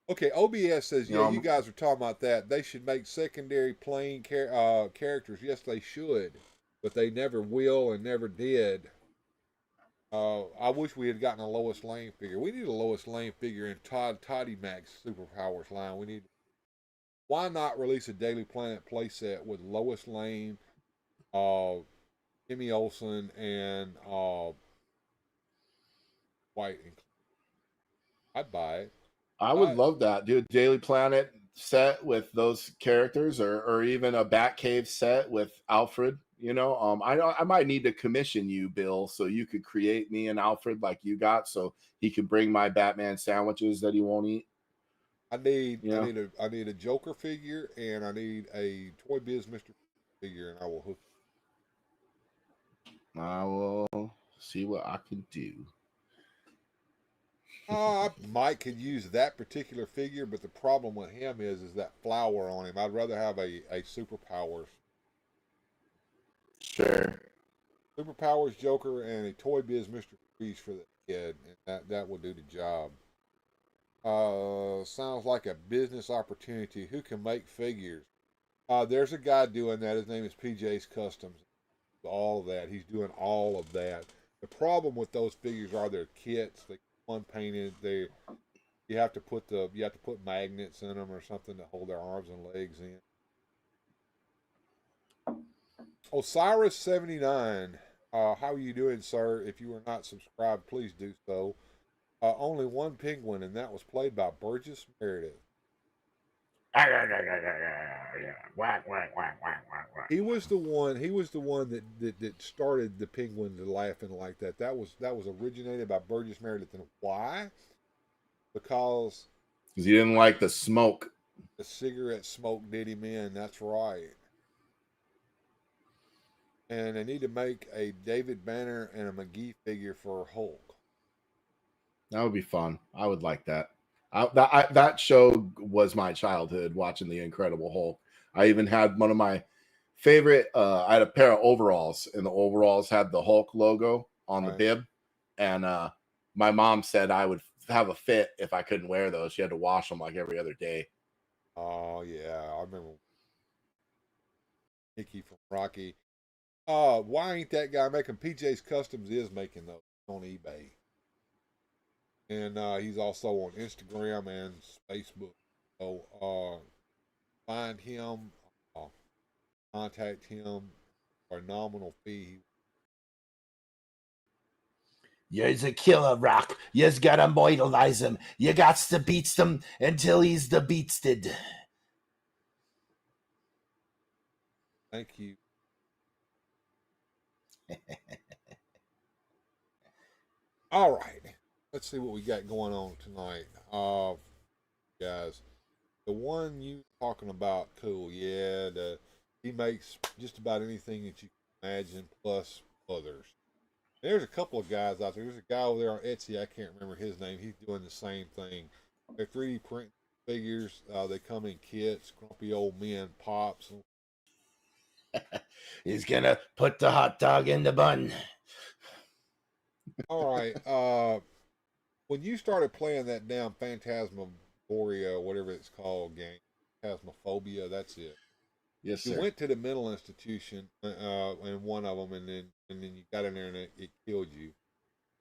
Speaker 4: Okay, OBS says, yeah, you guys were talking about that. They should make secondary playing characters. Yes, they should, but they never will and never did. I wish we had gotten a Lois Lane figure. We need a Lois Lane figure in Toddy Mac's Superpowers line. We need. Why not release a Daily Planet playset with Lois Lane, Jimmy Olsen, and White? I'd buy it.
Speaker 5: I would love that. Do a Daily Planet set with those characters, or even a Batcave set with Alfred. You know, I might need to commission you, Bill, so you could create me an Alfred like you got, so he could bring my Batman sandwiches that he won't eat.
Speaker 4: I need a Joker figure, and I need a Toy Biz Mr. figure, and I will hook.
Speaker 5: I will see what I can do.
Speaker 4: Mike could use that particular figure, but the problem with him is that flower on him. I'd rather have a Superpowers.
Speaker 5: Sure.
Speaker 4: Superpowers Joker and a Toy Biz Mr. Freeze for the kid, and that will do the job. Sounds like a business opportunity. Who can make figures? There's a guy doing that. His name is PJ's Customs. All of that. He's doing all of that. The problem with those figures are their kits. They come unpainted. You have to put magnets in them or something to hold their arms and legs in. Osiris79, how are you doing, sir? If you are not subscribed, please do so. Only one penguin, and that was played by Burgess Meredith. He was the one that started the penguin to laughing like that. That was originated by Burgess Meredith. And why? Because
Speaker 5: he didn't like the smoke.
Speaker 4: The cigarette smoke did him in. That's right. And they need to make a David Banner and a McGee figure for Hulk.
Speaker 5: That would be fun. I would like that. That show was my childhood, watching The Incredible Hulk. I even had one of my favorite, I had a pair of overalls, and the overalls had the Hulk logo on the bib. And my mom said I would have a fit if I couldn't wear those. She had to wash them like every other day.
Speaker 4: Oh, yeah. I remember Mickey from Rocky. Why ain't that guy making PJ's Customs is making those on eBay. And he's also on Instagram and Facebook. So find him, contact him for a nominal fee.
Speaker 6: You's a killer, Rock. You's gotta mortalize him. You gots to beats him until he's the beatsted.
Speaker 4: Thank you. All right. Let's see what we got going on tonight. Guys, the one you talking about, cool. Yeah, he makes just about anything that you can imagine, plus others. There's a couple of guys out there. There's a guy over there on Etsy. I can't remember his name. He's doing the same thing. They're 3D print figures. They come in kits. Grumpy old men, pops.
Speaker 6: He's gonna put the hot dog in the bun.
Speaker 4: All right. When you started playing that damn Phantasmagoria, whatever it's called, game, Phasmophobia, that's it.
Speaker 5: Yes, sir.
Speaker 4: You went to the mental institution in one of them, and then you got in there and it killed you.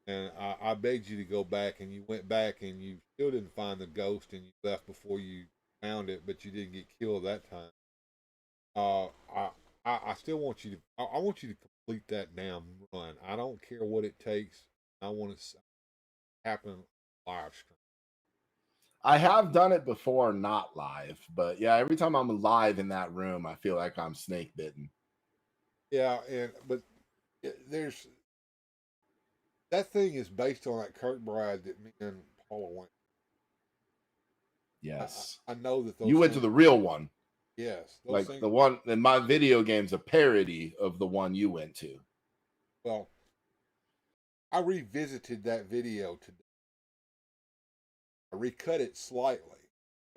Speaker 4: And I begged you to go back, and you went back, and you still didn't find the ghost, and you left before you found it, but you didn't get killed that time. I still want you to. I want you to complete that damn run. I don't care what it takes. I want it to happen live stream.
Speaker 5: I have done it before, not live, but yeah, every time I'm live in that room, I feel like I'm snake bitten.
Speaker 4: Yeah, but there's that thing is based on that Kirkbride that me and Paula went.
Speaker 5: Yes,
Speaker 4: I know that those
Speaker 5: you went to the real one.
Speaker 4: Yes,
Speaker 5: like the one in my video game's a parody of the one you went to.
Speaker 4: Well, I revisited that video today. I recut it slightly.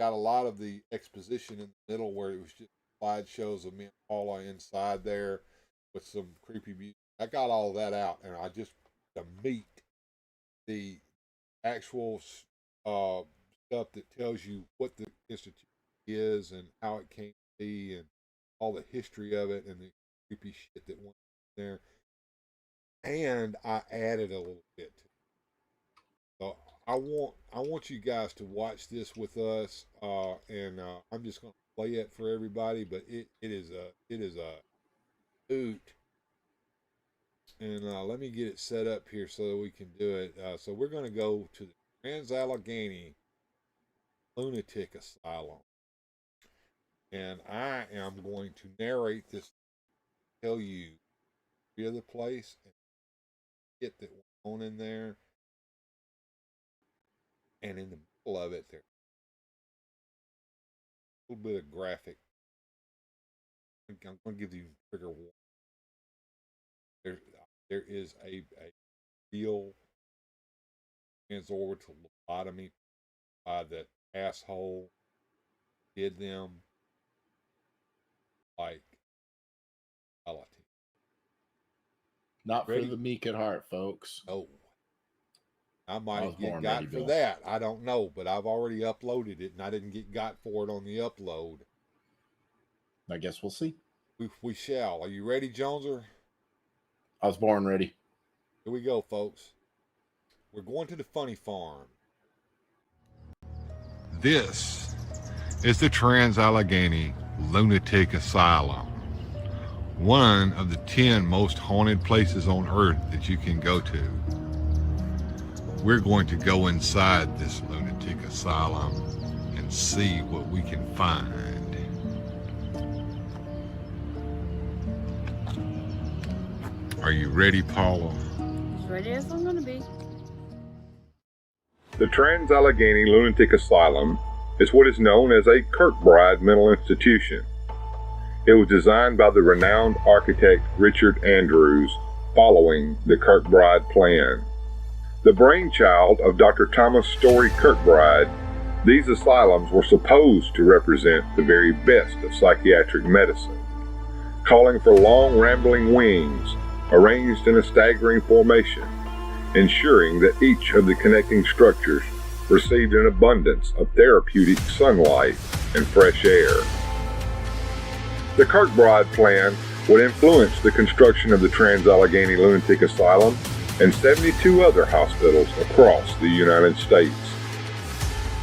Speaker 4: Got a lot of the exposition in the middle where it was just slideshows of me and Paula inside there with some creepy music. I got all that out, and I just to meet the actual stuff that tells you what the institute is and how it came to be and all the history of it and the creepy shit that went there. And I added a little bit to it. So I want you guys to watch this with us, and I'm just going to play it for everybody. But it is a hoot. And let me get it set up here so that we can do it. So we're going to go to the Trans-Allegheny Lunatic Asylum, and I am going to narrate this, tell you the other place and get that went on in there. And in the middle of it, there's a little bit of graphic. I'm going to give you trigger warning. There is a real transorbital lobotomy by that asshole did them like reality.
Speaker 5: Not for the meek at heart, folks.
Speaker 4: No. I might get
Speaker 5: born
Speaker 4: got
Speaker 5: ready,
Speaker 4: for
Speaker 5: Bill.
Speaker 4: that. I don't know, but I've already uploaded it, and I didn't get got for it on the upload.
Speaker 5: I guess we'll see.
Speaker 4: We shall. Are you ready, Joneser?
Speaker 5: I was born ready.
Speaker 4: Here we go, folks. We're going to the funny farm. This is the Trans-Allegheny Lunatic Asylum, one of the 10 most haunted places on Earth that you can go to. We're going to go inside this lunatic asylum and see what we can find. Are you ready, Paula?
Speaker 7: As ready as I'm gonna be.
Speaker 4: The Trans-Allegheny Lunatic Asylum is what is known as a Kirkbride mental institution. It was designed by the renowned architect Richard Andrews following the Kirkbride plan. The brainchild of Dr. Thomas Story Kirkbride, these asylums were supposed to represent the very best of psychiatric medicine, calling for long rambling wings arranged in a staggering formation, ensuring that each of the connecting structures received an abundance of therapeutic sunlight and fresh air. The Kirkbride plan would influence the construction of the Trans-Allegheny Lunatic Asylum and 72 other hospitals across the United States.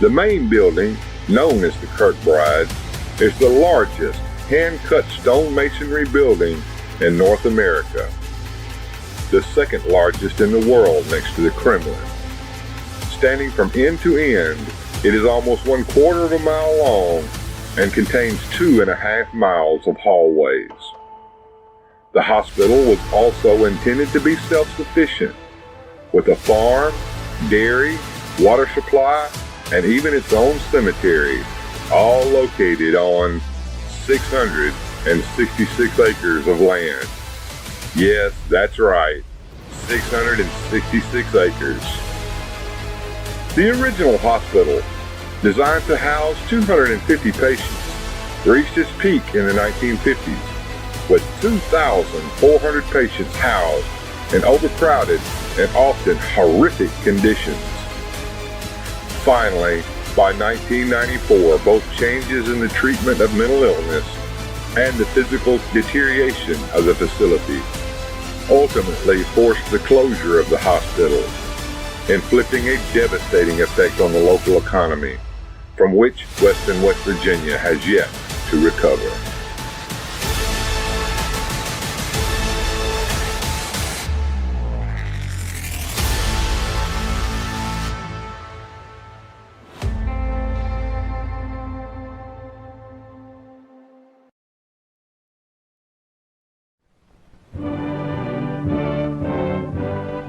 Speaker 4: The main building, known as the Kirkbride, is the largest hand-cut stone masonry building in North America. the second largest in the world next to the Kremlin. Standing from end to end, it is almost 1/4 of a mile long and contains 2.5 miles of hallways. The hospital was also intended to be self-sufficient, with a farm, dairy, water supply, and even its own cemetery, all located on 666 acres of land. Yes, that's right, 666 acres. The original hospital, designed to house 250 patients, reached its peak in the 1950s, with 2,400 patients housed in overcrowded and often horrific conditions. Finally, by 1994, both changes in the treatment of mental illness and the physical deterioration of the facility ultimately forced the closure of the hospital, inflicting a devastating effect on the local economy, from which Western West Virginia has yet to recover.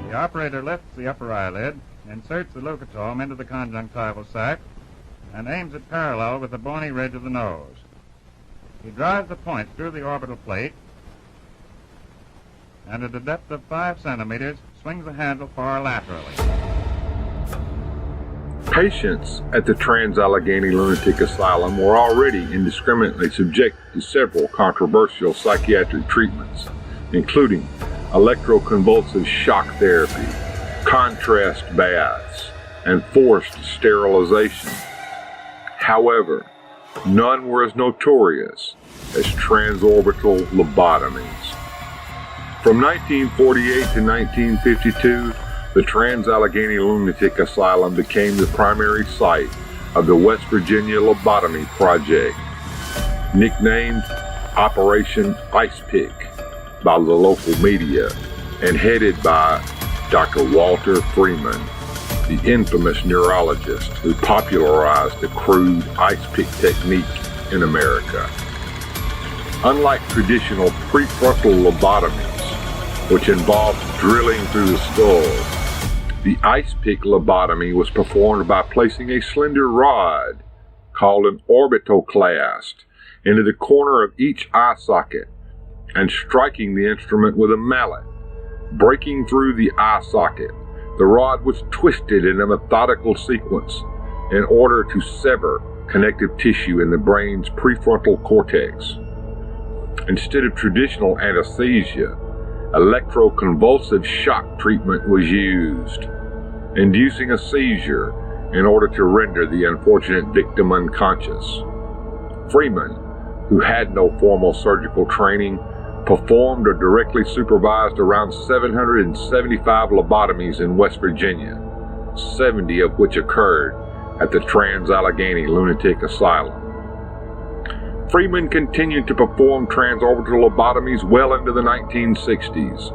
Speaker 8: The operator lifts the upper eyelid, inserts the leucotome into the conjunctival sac, and aims it parallel with the bony ridge of the nose. He drives the point through the orbital plate, and at a depth of 5 centimeters, swings the handle far laterally.
Speaker 4: Patients at the Trans-Allegheny Lunatic Asylum were already indiscriminately subjected to several controversial psychiatric treatments, including electroconvulsive shock therapy, contrast baths, and forced sterilization. However, none were as notorious as transorbital lobotomies. From 1948 to 1952, the Trans-Allegheny Lunatic Asylum became the primary site of the West Virginia Lobotomy Project, nicknamed Operation Ice Pick by the local media and headed by Dr. Walter Freeman, the infamous neurologist who popularized the crude ice pick technique in America. Unlike traditional prefrontal lobotomies, which involved drilling through the skull, the ice pick lobotomy was performed by placing a slender rod, called an orbitoclast, into the corner of each eye socket and striking the instrument with a mallet. Breaking through the eye socket, the rod was twisted in a methodical sequence in order to sever connective tissue in the brain's prefrontal cortex. Instead of traditional anesthesia, electroconvulsive shock treatment was used, inducing a seizure in order to render the unfortunate victim unconscious. Freeman, who had no formal surgical training, performed or directly supervised around 775 lobotomies in West Virginia, 70 of which occurred at the Trans-Allegheny Lunatic Asylum. Freeman continued to perform transorbital lobotomies well into the 1960s,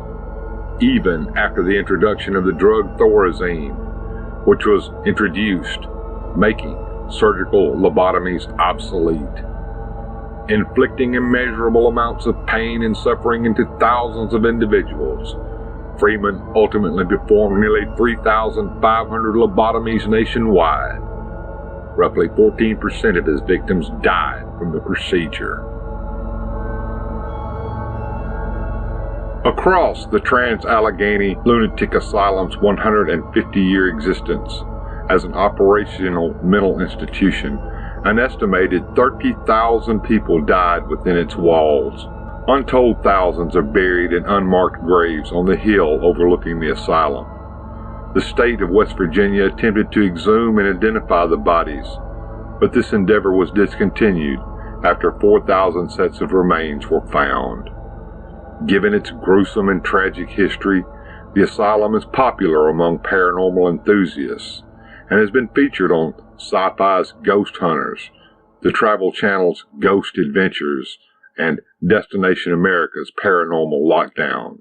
Speaker 4: even after the introduction of the drug Thorazine, which was introduced, making surgical lobotomies obsolete. Inflicting immeasurable amounts of pain and suffering into thousands of individuals, Freeman ultimately performed nearly 3,500 lobotomies nationwide. Roughly 14% of his victims died from the procedure. Across the Trans-Allegheny Lunatic Asylum's 150-year existence as an operational mental institution, an estimated 30,000 people died within its walls. Untold thousands are buried in unmarked graves on the hill overlooking the asylum. The state of West Virginia attempted to exhume and identify the bodies, but this endeavor was discontinued after 4,000 sets of remains were found. Given its gruesome and tragic history, the asylum is popular among paranormal enthusiasts and has been featured on Sci-Fi's Ghost Hunters, the Travel Channel's Ghost Adventures, and Destination America's Paranormal Lockdown.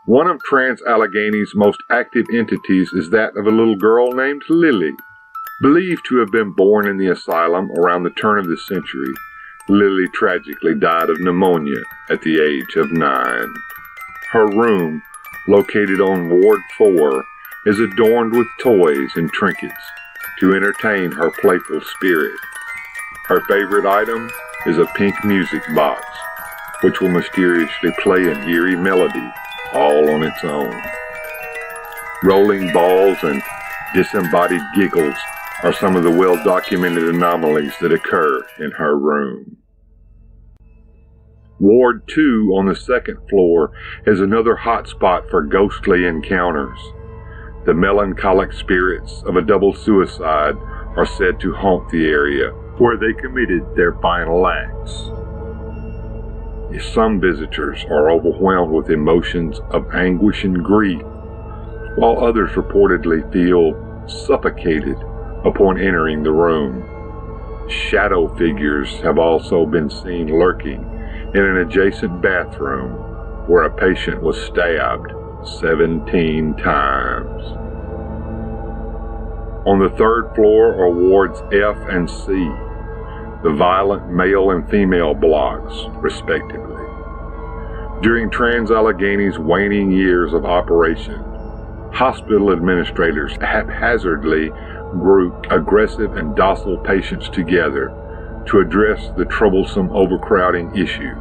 Speaker 4: One of Trans-Allegheny's most active entities is that of a little girl named Lily. Believed to have been born in the asylum around the turn of the century, Lily tragically died of pneumonia at the age of 9. Her room, located on Ward 4, is adorned with toys and trinkets to entertain her playful spirit. Her favorite item is a pink music box, which will mysteriously play an eerie melody all on its own. Rolling balls and disembodied giggles are some of the well-documented anomalies that occur in her room. Ward 2 on the second floor is another hot spot for ghostly encounters. The melancholic spirits of a double suicide are said to haunt the area where they committed their final acts. Some visitors are overwhelmed with emotions of anguish and grief, while others reportedly feel suffocated upon entering the room. Shadow figures have also been seen lurking in an adjacent bathroom where a patient was stabbed 17 times. On the third floor are wards F and C, the violent male and female blocks, respectively. During Trans-Allegheny's waning years of operation, hospital administrators haphazardly grouped aggressive and docile patients together to address the troublesome overcrowding issue.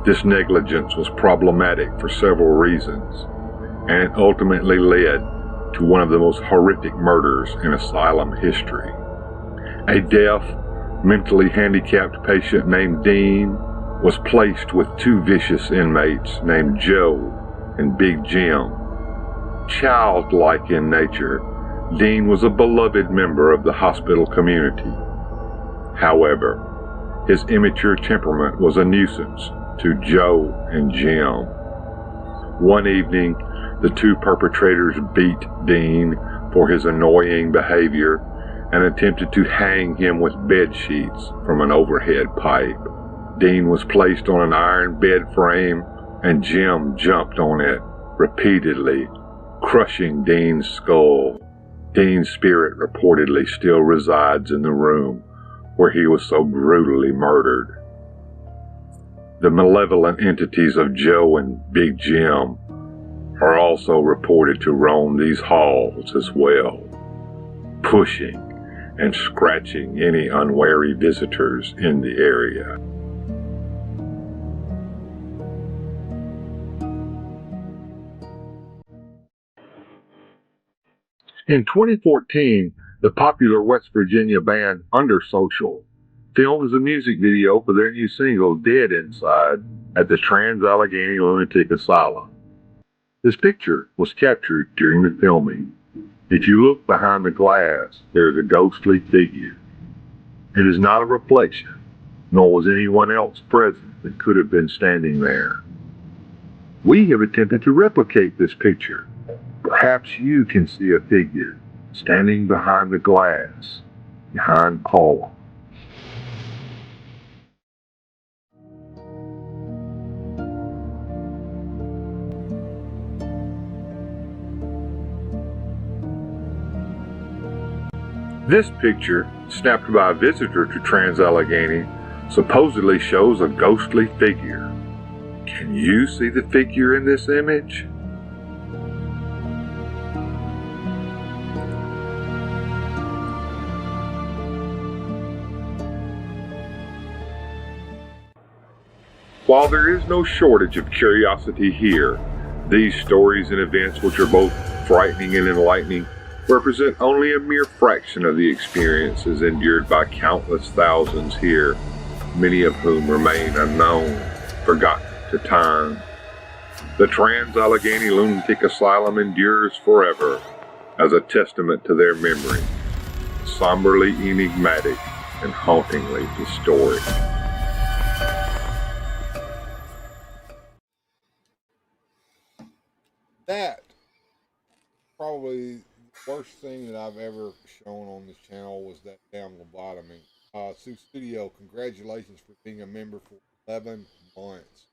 Speaker 4: This negligence was problematic for several reasons, and it ultimately led to one of the most horrific murders in asylum history. A deaf, mentally handicapped patient named Dean was placed with two vicious inmates named Joe and Big Jim. Childlike in nature, Dean was a beloved member of the hospital community. However, his immature temperament was a nuisance to Joe and Jim. One evening, the two perpetrators beat Dean for his annoying behavior and attempted to hang him with bed sheets from an overhead pipe. Dean was placed on an iron bed frame and Jim jumped on it repeatedly, crushing Dean's skull. Dean's spirit reportedly still resides in the room where he was so brutally murdered. The malevolent entities of Joe and Big Jim are also reported to roam these halls as well, pushing and scratching any unwary visitors in the area. In 2014, the popular West Virginia band Undersocial filmed a music video for their new single, Dead Inside, at the Trans-Allegheny Lunatic Asylum. This picture was captured during the filming. If you look behind the glass, there is a ghostly figure. It is not a reflection, nor was anyone else present that could have been standing there. We have attempted to replicate this picture. Perhaps you can see a figure standing behind the glass, behind Paula. This picture, snapped by a visitor to Trans-Allegheny, supposedly shows a ghostly figure. Can you see the figure in this image? While there is no shortage of curiosity here, these stories and events, which are both frightening and enlightening, represent only a mere fraction of the experiences endured by countless thousands here, many of whom remain unknown, forgotten to time. The Trans-Allegheny Lunatic Asylum endures forever as a testament to their memory, somberly enigmatic and hauntingly historic. That probably the worst thing that I've ever shown on this channel was that damn lobotomy. Sue Studio, congratulations for being a member for 11 months.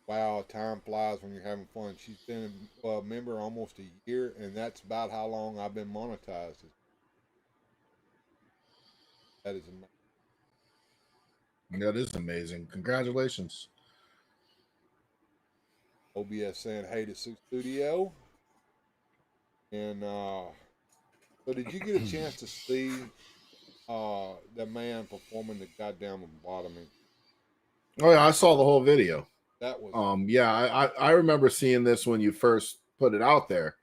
Speaker 4: wow, time flies when you're having fun. She's been a member almost a year, and that's about how long I've been monetized. That is amazing.
Speaker 5: That is amazing. Congratulations.
Speaker 4: OBS saying hey to Sue Studio. And so did you get a chance to see the man performing the goddamn lobotomy?
Speaker 5: Oh yeah, I saw the whole video.
Speaker 4: That was
Speaker 5: yeah, I remember seeing this when you first put it out there.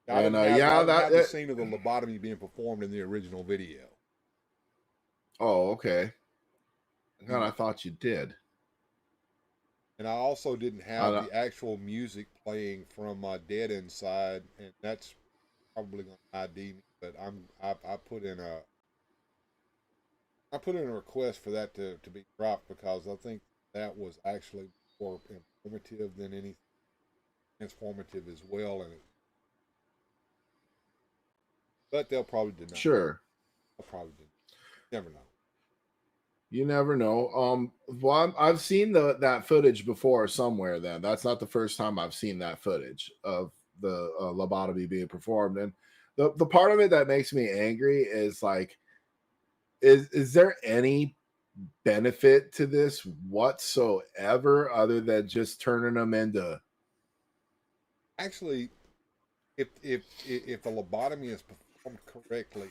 Speaker 4: I
Speaker 5: And
Speaker 4: didn't have
Speaker 5: that
Speaker 4: the scene of the lobotomy being performed in the original video.
Speaker 5: Oh, okay. God, I thought you did.
Speaker 4: And I also didn't have the actual music playing from Dead Inside, and that's probably gonna ID me. But I put in a request for that to be dropped because I think that was actually more informative than anything transformative as well. But they'll probably deny.
Speaker 5: Sure.
Speaker 4: They'll probably deny. Never know.
Speaker 5: You never know. Well, I've seen that footage before somewhere. Then that's not the first time I've seen that footage of the lobotomy being performed. And the part of it that makes me angry is like, is there any benefit to this whatsoever other than just turning them into?
Speaker 4: Actually, if a lobotomy is performed correctly,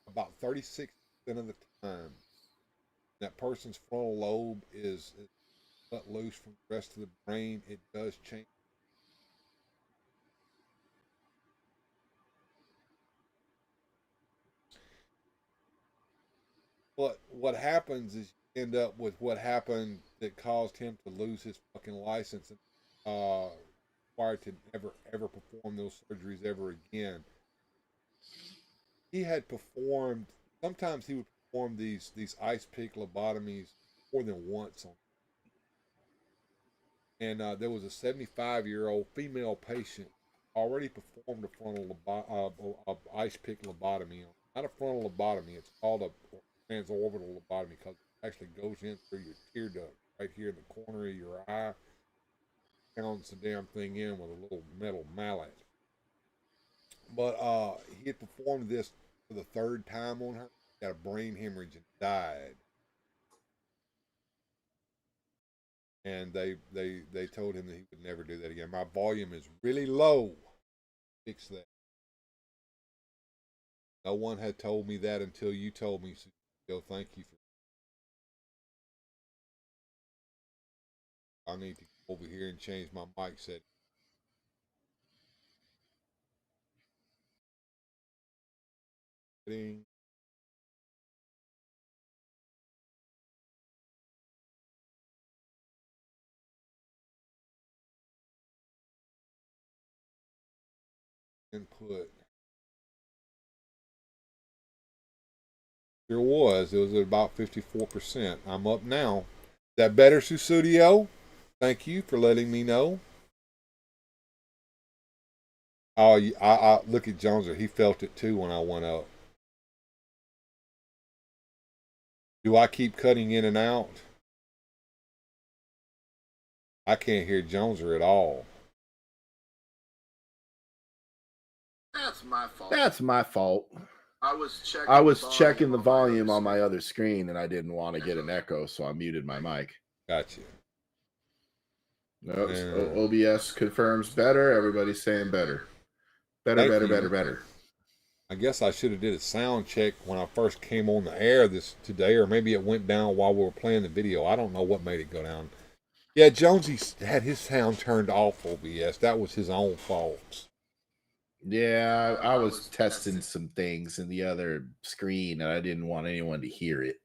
Speaker 4: about 36% of the time, that person's frontal lobe is let loose from the rest of the brain, it does change. But what happens is you end up with what happened that caused him to lose his fucking license and required to ever perform those surgeries ever again. He had performed. Sometimes he would perform these ice pick lobotomies more than once on. And there was a 75-year-old female patient already performed a frontal ice pick lobotomy. Not a frontal lobotomy. It's called a transorbital lobotomy because it actually goes in through your tear duct right here in the corner of your eye. Pounds the damn thing in with a little metal mallet. But he had performed this for the third time on her. Got a brain hemorrhage and died. And they told him that he would never do that again. My volume is really low. Fix that. No one had told me that until you told me. So thank you for. I need to go over here and change my mic setting. Input. It was at about 54%. I'm up now. Is that better, Susudio? Thank you for letting me know. Oh, I look at Joneser. He felt it too when I went up. Do I keep cutting in and out? I can't hear Joneser at all.
Speaker 5: That's my fault. That's my fault. I was checking the volume on my other screen, and I didn't want to get an echo, so I muted my mic.
Speaker 4: Gotcha.
Speaker 5: No, OBS confirms better. Everybody's saying better. Better.
Speaker 4: I guess I should have did a sound check when I first came on the air today, or maybe it went down while we were playing the video. I don't know what made it go down. Yeah, Jonesy had his sound turned off, OBS. That was his own fault.
Speaker 5: Yeah, I was testing some things in the other screen, and I didn't want anyone to hear it.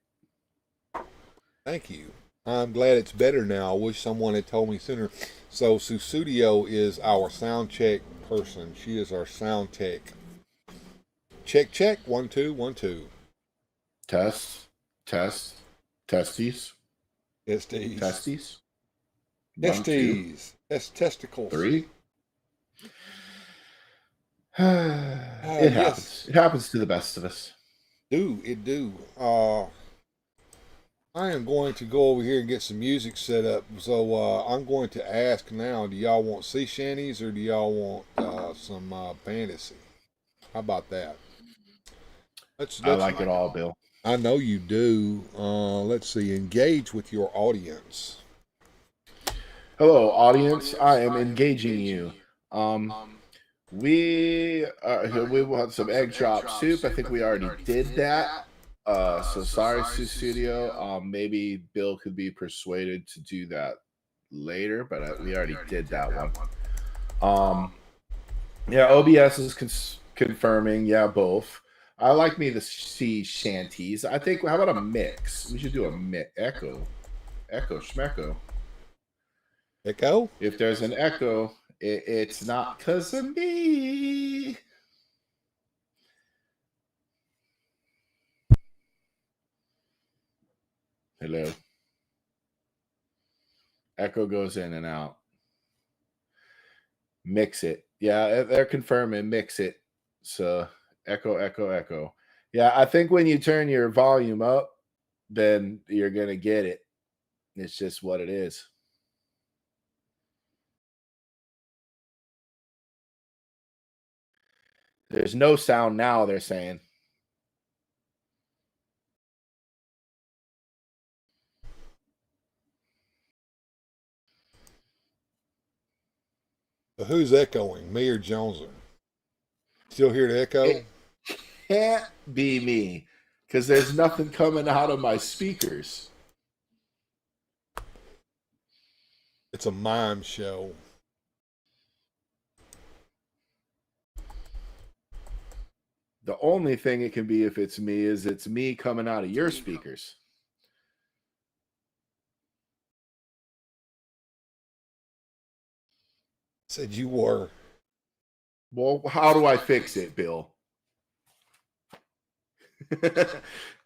Speaker 4: Thank you. I'm glad it's better now. I wish someone had told me sooner. So Susudio is our sound check person. She is our sound tech. Check. 1 2 1 2.
Speaker 5: Testes.
Speaker 4: Testes. Testicles.
Speaker 5: 3. It happens. Yes. It happens to the best of us.
Speaker 4: It do. I am going to go over here and get some music set up. So I'm going to ask now, do y'all want sea shanties or do y'all want some fantasy? How about that?
Speaker 5: I like it all, Bill.
Speaker 4: I know you do. Let's see. Engage with your audience.
Speaker 5: Hello, audience. I am engaging you. We want some egg drop soup. I think we already did that. So sorry, Studio. Maybe Bill could be persuaded to do that later, but we already did that one. Yeah, OBS is confirming. Yeah, both. I like me the sea shanties. I think. How about a mix? We should do a mix. Echo, schmecko.
Speaker 4: Echo?
Speaker 5: If there's an echo, it's not because of me. Hello. Echo goes in and out. Mix it. Yeah, they're confirming mix it. So echo, echo, echo. Yeah, I think when you turn your volume up, then you're going to get it. It's just what it is. There's no sound now, they're saying.
Speaker 4: So who's echoing, me or Joneser? Still hear the echo?
Speaker 5: It can't be me because there's nothing coming out of my speakers.
Speaker 4: It's a mime show.
Speaker 5: The only thing it can be if it's me is it's me coming out of your speakers.
Speaker 4: Said you were.
Speaker 5: Well, how do I fix it, Bill?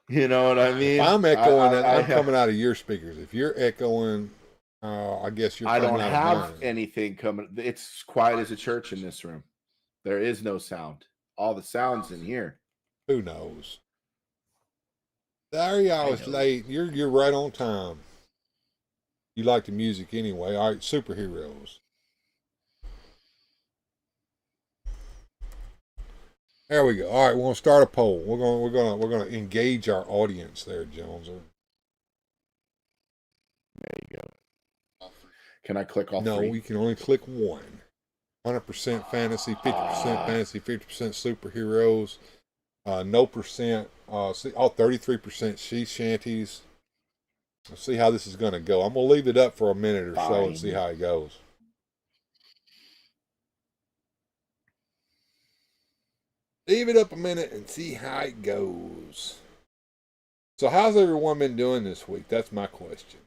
Speaker 5: You know what I mean?
Speaker 4: If I'm echoing, I'm coming out of your speakers. If you're echoing, I guess you're coming out of mine.
Speaker 5: I don't have anything coming. It's quiet as a church in this room. There is no sound. All the sound's in here.
Speaker 4: Who knows? There y'all is late. You're right on time. You like the music anyway. All right, superheroes. There we go. All right, we're gonna start a poll. We're gonna engage our audience there, Jones.
Speaker 5: There you go. Can I click all
Speaker 4: no,
Speaker 5: three?
Speaker 4: No, you can only click one. 100% fantasy, 50% fantasy, 50% superheroes. No percent. 33% sea shanties. Let's see how this is gonna go. I'm gonna leave it up for a minute or so and see how it goes. Leave it up a minute and see how it goes. So how's everyone been doing this week? That's my question.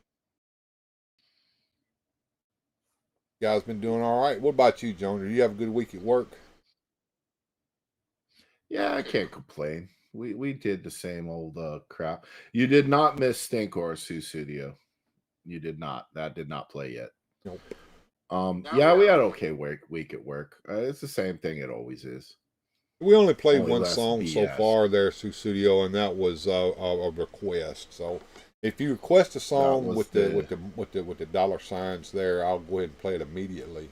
Speaker 4: You guys been doing all right? What about you, Jones? Do you have a good week at work?
Speaker 5: Yeah, I can't complain. We did the same old crap. You did not miss Stink or Sue Studio. You did not. That did not play yet.
Speaker 4: Nope.
Speaker 5: Yeah, we had an okay week at work. It's the same thing it always is.
Speaker 4: We only played one song so far there, Sue Studio, and that was a request. So if you request a song with the dollar signs there, I'll go ahead and play it immediately.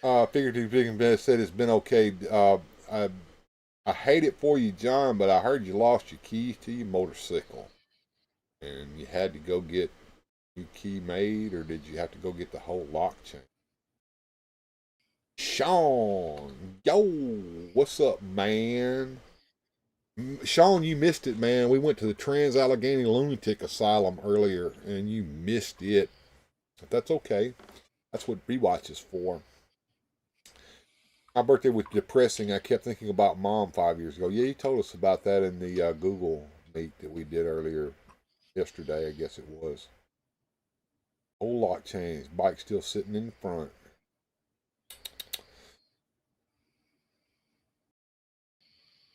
Speaker 4: Figurative Big said it's been okay. I hate it for you, John, but I heard you lost your keys to your motorcycle, and you had to go get your key made, or did you have to go get the whole lock chain? Sean, yo, what's up, man? Sean, you missed it, man. We went to the Trans-Allegheny Lunatic Asylum earlier, and you missed it. But that's okay. That's what rewatch is for. My birthday was depressing. I kept thinking about Mom 5 years ago. Yeah, you told us about that in the Google Meet that we did earlier yesterday, I guess it was. Old lock chains, bike still sitting in front.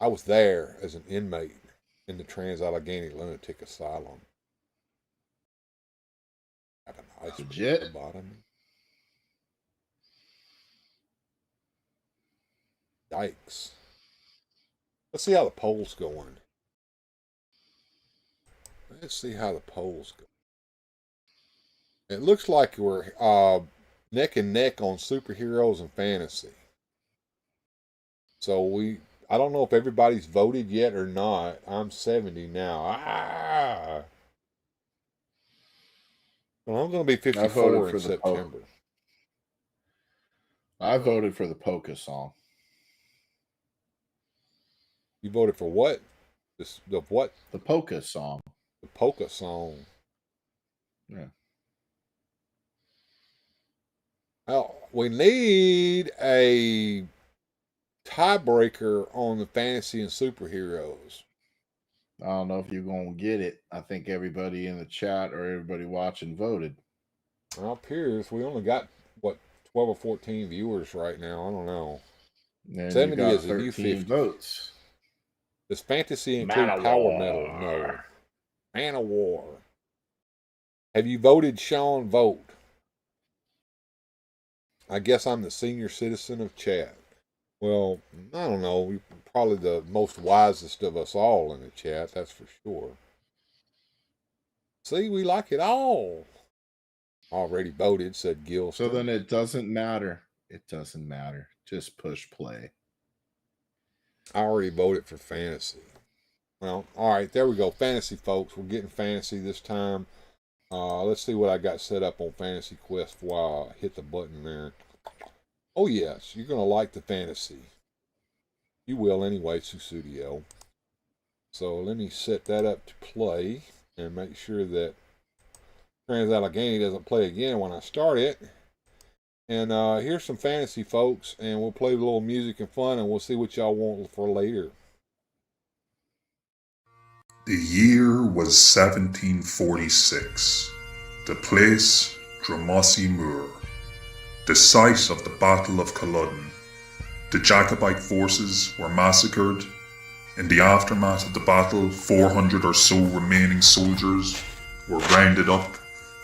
Speaker 4: I was there as an inmate in the Trans-Allegheny Lunatic Asylum. Have an ice
Speaker 5: Legit?
Speaker 4: at the bottom. Yikes. Let's see how the poll's going. Let's see how the polls go. It looks like we're neck and neck on superheroes and fantasy. So I don't know if everybody's voted yet or not. I'm 70 now. Well, I'm going to be 54 in September.
Speaker 5: I voted for the polka song.
Speaker 4: You voted for what? The what?
Speaker 5: The polka song.
Speaker 4: The polka song.
Speaker 5: Yeah.
Speaker 4: Well, we need a tiebreaker on the fantasy and superheroes.
Speaker 5: I don't know if you're going to get it. I think everybody in the chat or everybody watching voted.
Speaker 4: Well, Piers, we only got, 12 or 14 viewers right now. I don't know.
Speaker 5: And
Speaker 4: 70 is a new
Speaker 5: 13
Speaker 4: 50.
Speaker 5: votes.
Speaker 4: Does fantasy include power metal? No. Man of War. Have you voted, Sean? Vote. I guess I'm the senior citizen of chat. Well, I don't know. You're probably the most wisest of us all in the chat, that's for sure. See, we like it all. Already voted, said Gil.
Speaker 5: So then it doesn't matter. It doesn't matter. Just push play.
Speaker 4: I already voted for fantasy. Well, all right, there we go. Fantasy, folks. We're getting fantasy this time. Let's see what I got set up on Fantasy Quest before I hit the button there. Oh, yes, you're going to like the fantasy. You will anyway, Susudio. So let me set that up to play and make sure that Trans-Allegheny doesn't play again when I start it. And here's some fantasy, folks, and we'll play a little music and fun, and we'll see what y'all want for later.
Speaker 9: The year was 1746. The place, Drumossie Moor. The site of the Battle of Culloden. The Jacobite forces were massacred. In the aftermath of the battle, 400 or so remaining soldiers were rounded up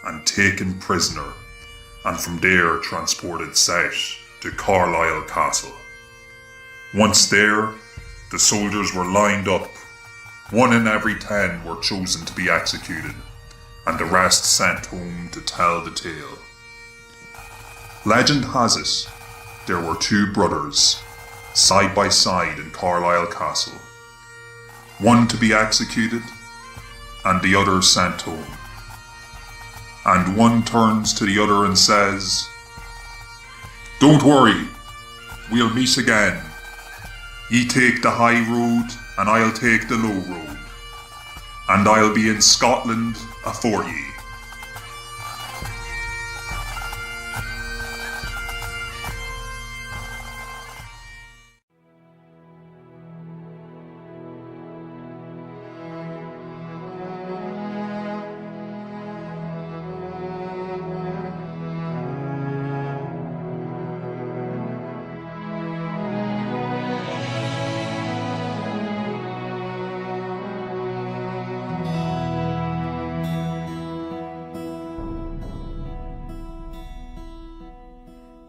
Speaker 9: and taken prisoner, and from there transported south to Carlisle Castle. Once there, the soldiers were lined up. 1 in every 10 were chosen to be executed, and the rest sent home to tell the tale. Legend has it, there were 2 brothers, side by side in Carlisle Castle. One to be executed, and the other sent home. And one turns to the other and says, "Don't worry, we'll meet again. Ye take the high road, and I'll take the low road. And I'll be in Scotland afore ye."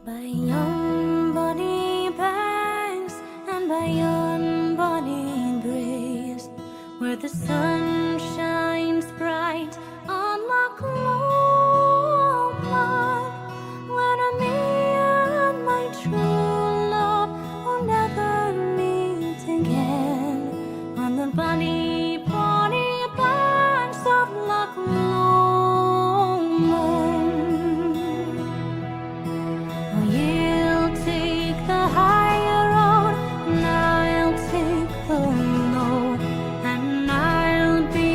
Speaker 10: By yon bonny banks and by yon bonny breeze, where the sun shines bright on Loch Lomond, where me and my true love will never meet again, on the bonny, bonny banks of Loch Lomond. You'll take the higher road, and I'll take the low, and I'll be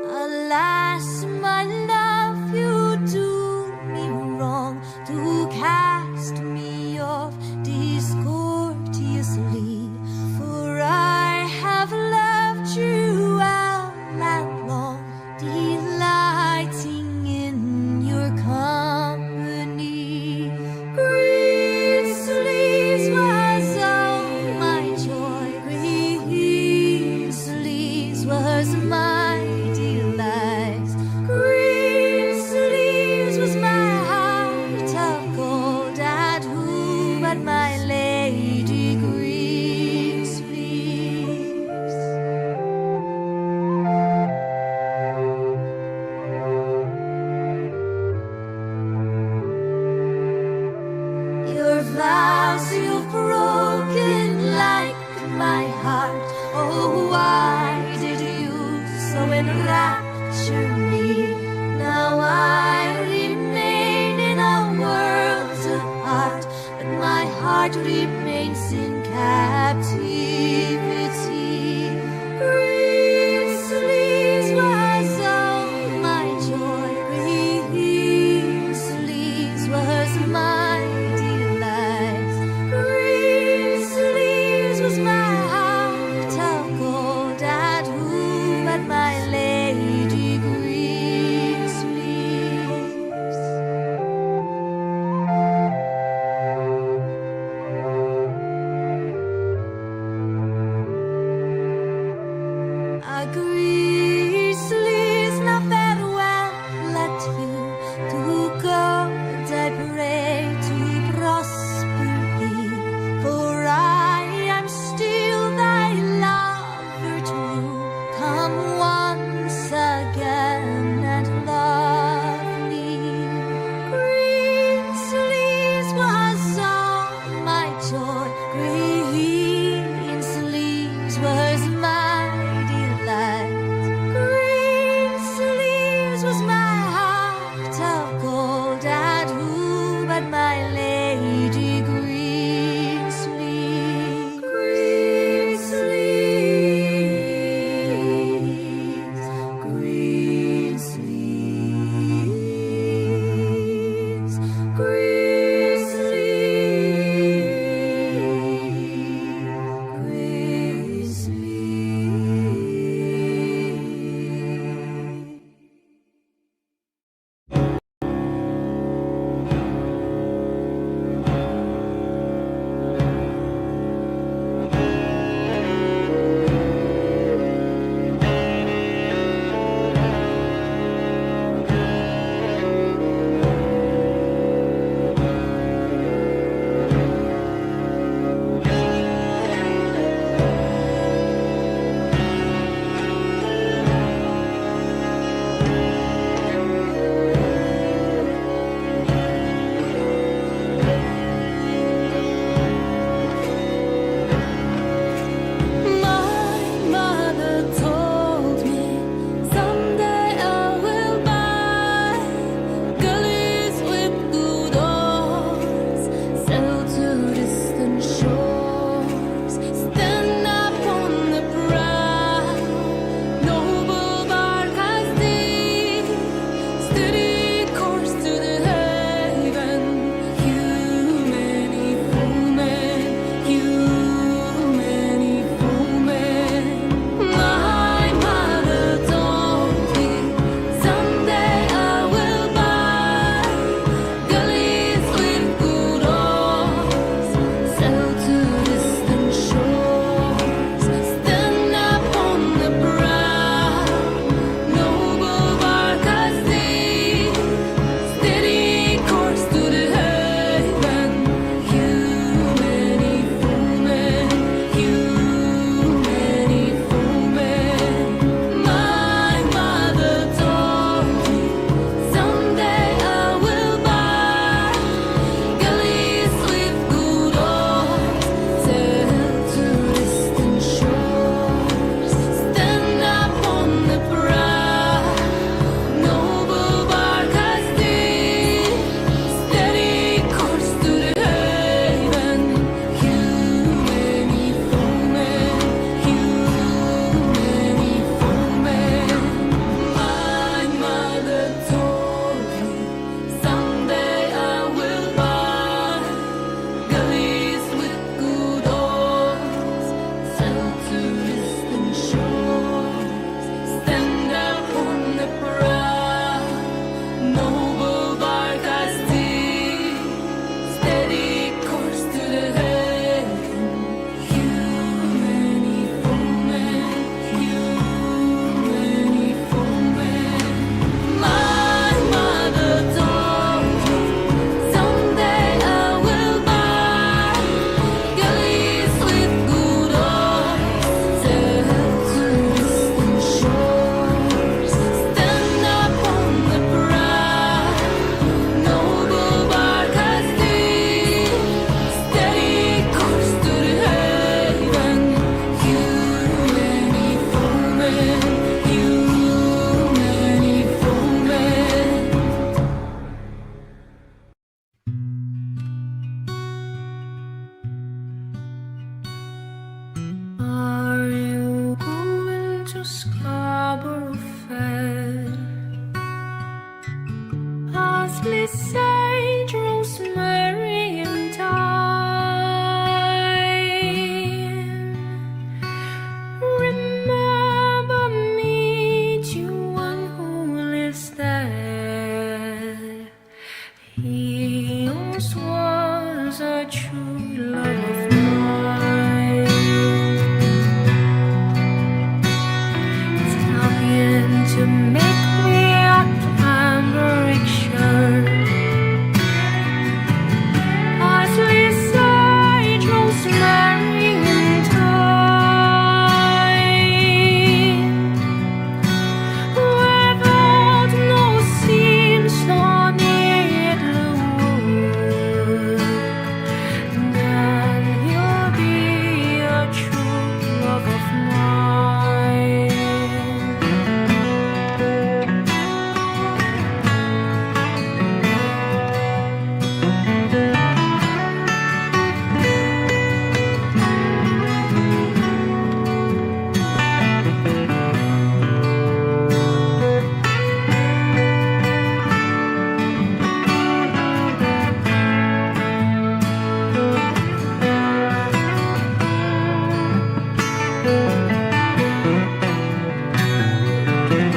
Speaker 10: Alas, my love, you do me wrong to cast me off discourteously, for I have loved you all night long, delighting in your company. Green sleeves was all my joy, green sleeves was my delight. Green sleeves was my heart of gold, and who but my lady green sleeves? Your vows you've broken like my heart. Oh, why did you so enrapture me? Now I remain in a world apart, but my heart remains in captivity. Green sleeves was all my joy, green sleeves was my delight. Green sleeves was my heart of gold, and who but my lady green sleeves? He once was a true love of mine. Italian to make me a cambric shirt. Parsley, sage, rosemary, and thyme. Without no seams nor needlework, then he'll be a true love of mine.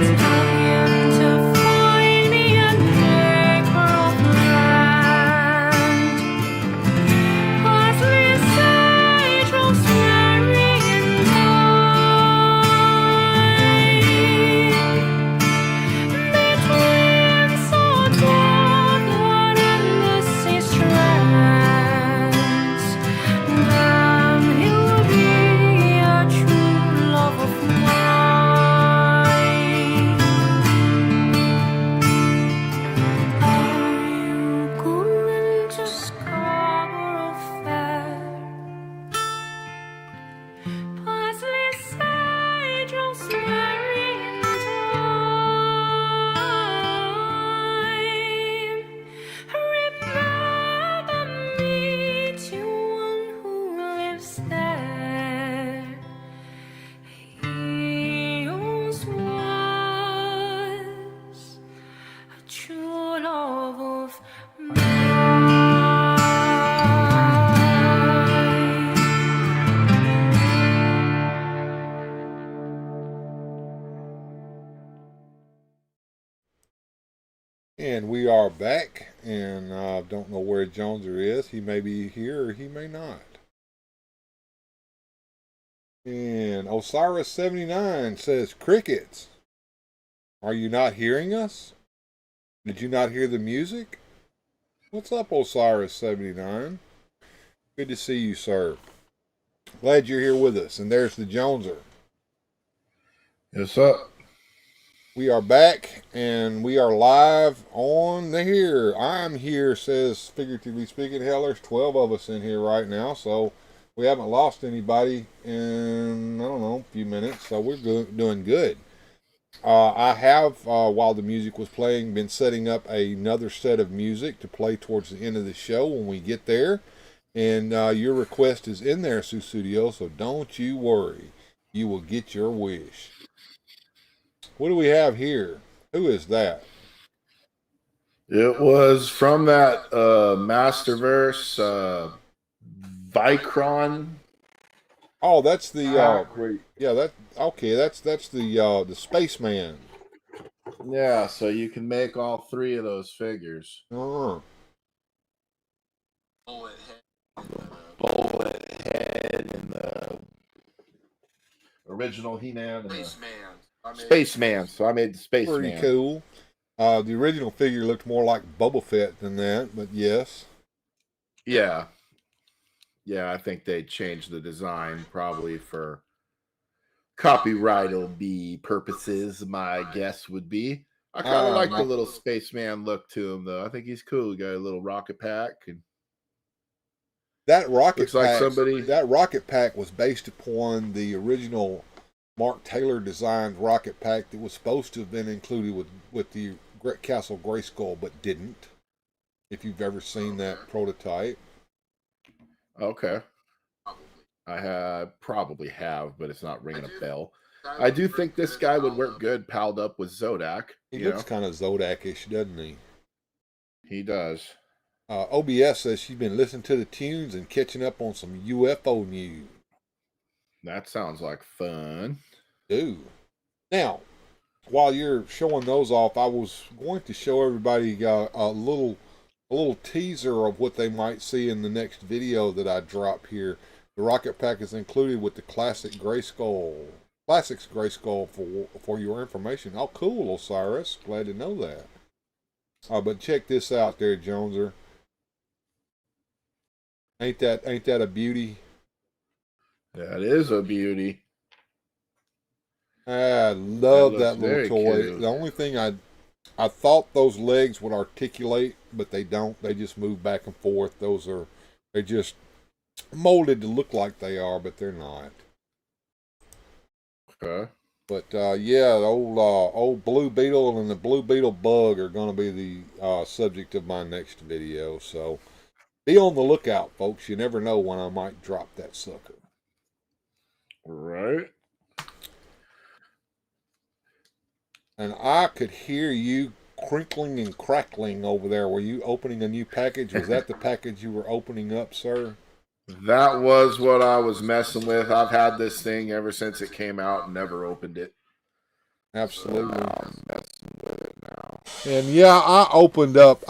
Speaker 10: Italian to find me an acre of land. Parsley, sage, rosemary, and thyme. Between salt water and the sea strands, then he'll be a true love of mine. Are you going to Scarborough Fair? Parsley, sage, rosemary, and thyme. Remember me to one who lives there. He once was a true love of mine.
Speaker 4: And we are back, and I don't know where Joneser is. He may be here or he may not. And Osiris79 says, crickets. Are you not hearing us? Did you not hear the music? What's up, Osiris79? Good to see you, sir. Glad you're here with us. And there's the Joneser.
Speaker 5: Yes, up.
Speaker 4: We are back, and we are live on the here. I'm here, says figuratively speaking. Hell, there's 12 of us in here right now, so we haven't lost anybody in, I don't know, a few minutes, so we're doing good. I have, while the music was playing, been setting up another set of music to play towards the end of the show when we get there. And your request is in there, Susudio, so don't you worry. You will get your wish. What do we have here? Who is that?
Speaker 5: It was from that Masterverse Vicron.
Speaker 4: Oh, that's the
Speaker 5: Great.
Speaker 4: yeah, that's the spaceman.
Speaker 5: Yeah, so you can make all three of those figures.
Speaker 4: Uh-huh.
Speaker 5: Bullet head and the original He-Man and Spaceman. So I made the Spaceman.
Speaker 4: Pretty cool. The original figure looked more like Boba Fett than that, but yes.
Speaker 5: Yeah. Yeah, I think they changed the design probably for copyright be purposes, my guess would be. I kind of like the little spaceman look to him, though. I think he's cool. He got a little rocket pack. And
Speaker 4: that rocket pack,
Speaker 5: that
Speaker 4: rocket pack was based upon the original Mark Taylor designed rocket pack that was supposed to have been included with the Castle Grayskull, but didn't. If you've ever seen that prototype.
Speaker 5: Okay. I probably have, but it's not ringing a bell. I do think this guy would work good palled up with Zodak.
Speaker 4: He looks kind of Zodak-ish, doesn't he?
Speaker 5: He does.
Speaker 4: OBS says she's been listening to the tunes and catching up on some UFO news.
Speaker 5: That sounds like fun.
Speaker 4: Dude. Now, while you're showing those off, I was going to show everybody a little a little teaser of what they might see in the next video that I drop here. The rocket pack is included with the Classics Grayskull for your information. Oh, cool, Osiris. Glad to know that. But check this out there, Joneser. Ain't that a beauty?
Speaker 5: That is a beauty.
Speaker 4: I love that little toy.
Speaker 5: Cute.
Speaker 4: The only thing I thought those legs would articulate, but they don't. They just move back and forth. They're just molded to look like they are, but they're not.
Speaker 5: Okay.
Speaker 4: But yeah, the old Blue Beetle and the Blue Beetle Bug are going to be the subject of my next video. So be on the lookout, folks. You never know when I might drop that sucker.
Speaker 5: Right.
Speaker 4: And I could hear you crinkling and crackling over there. Were you opening a new package? Was that the package you were opening up, sir?
Speaker 5: That was what I was messing with. I've had this thing ever since it came out and never opened it.
Speaker 4: Absolutely.
Speaker 5: So I'm messing with it now.
Speaker 4: And yeah, I opened up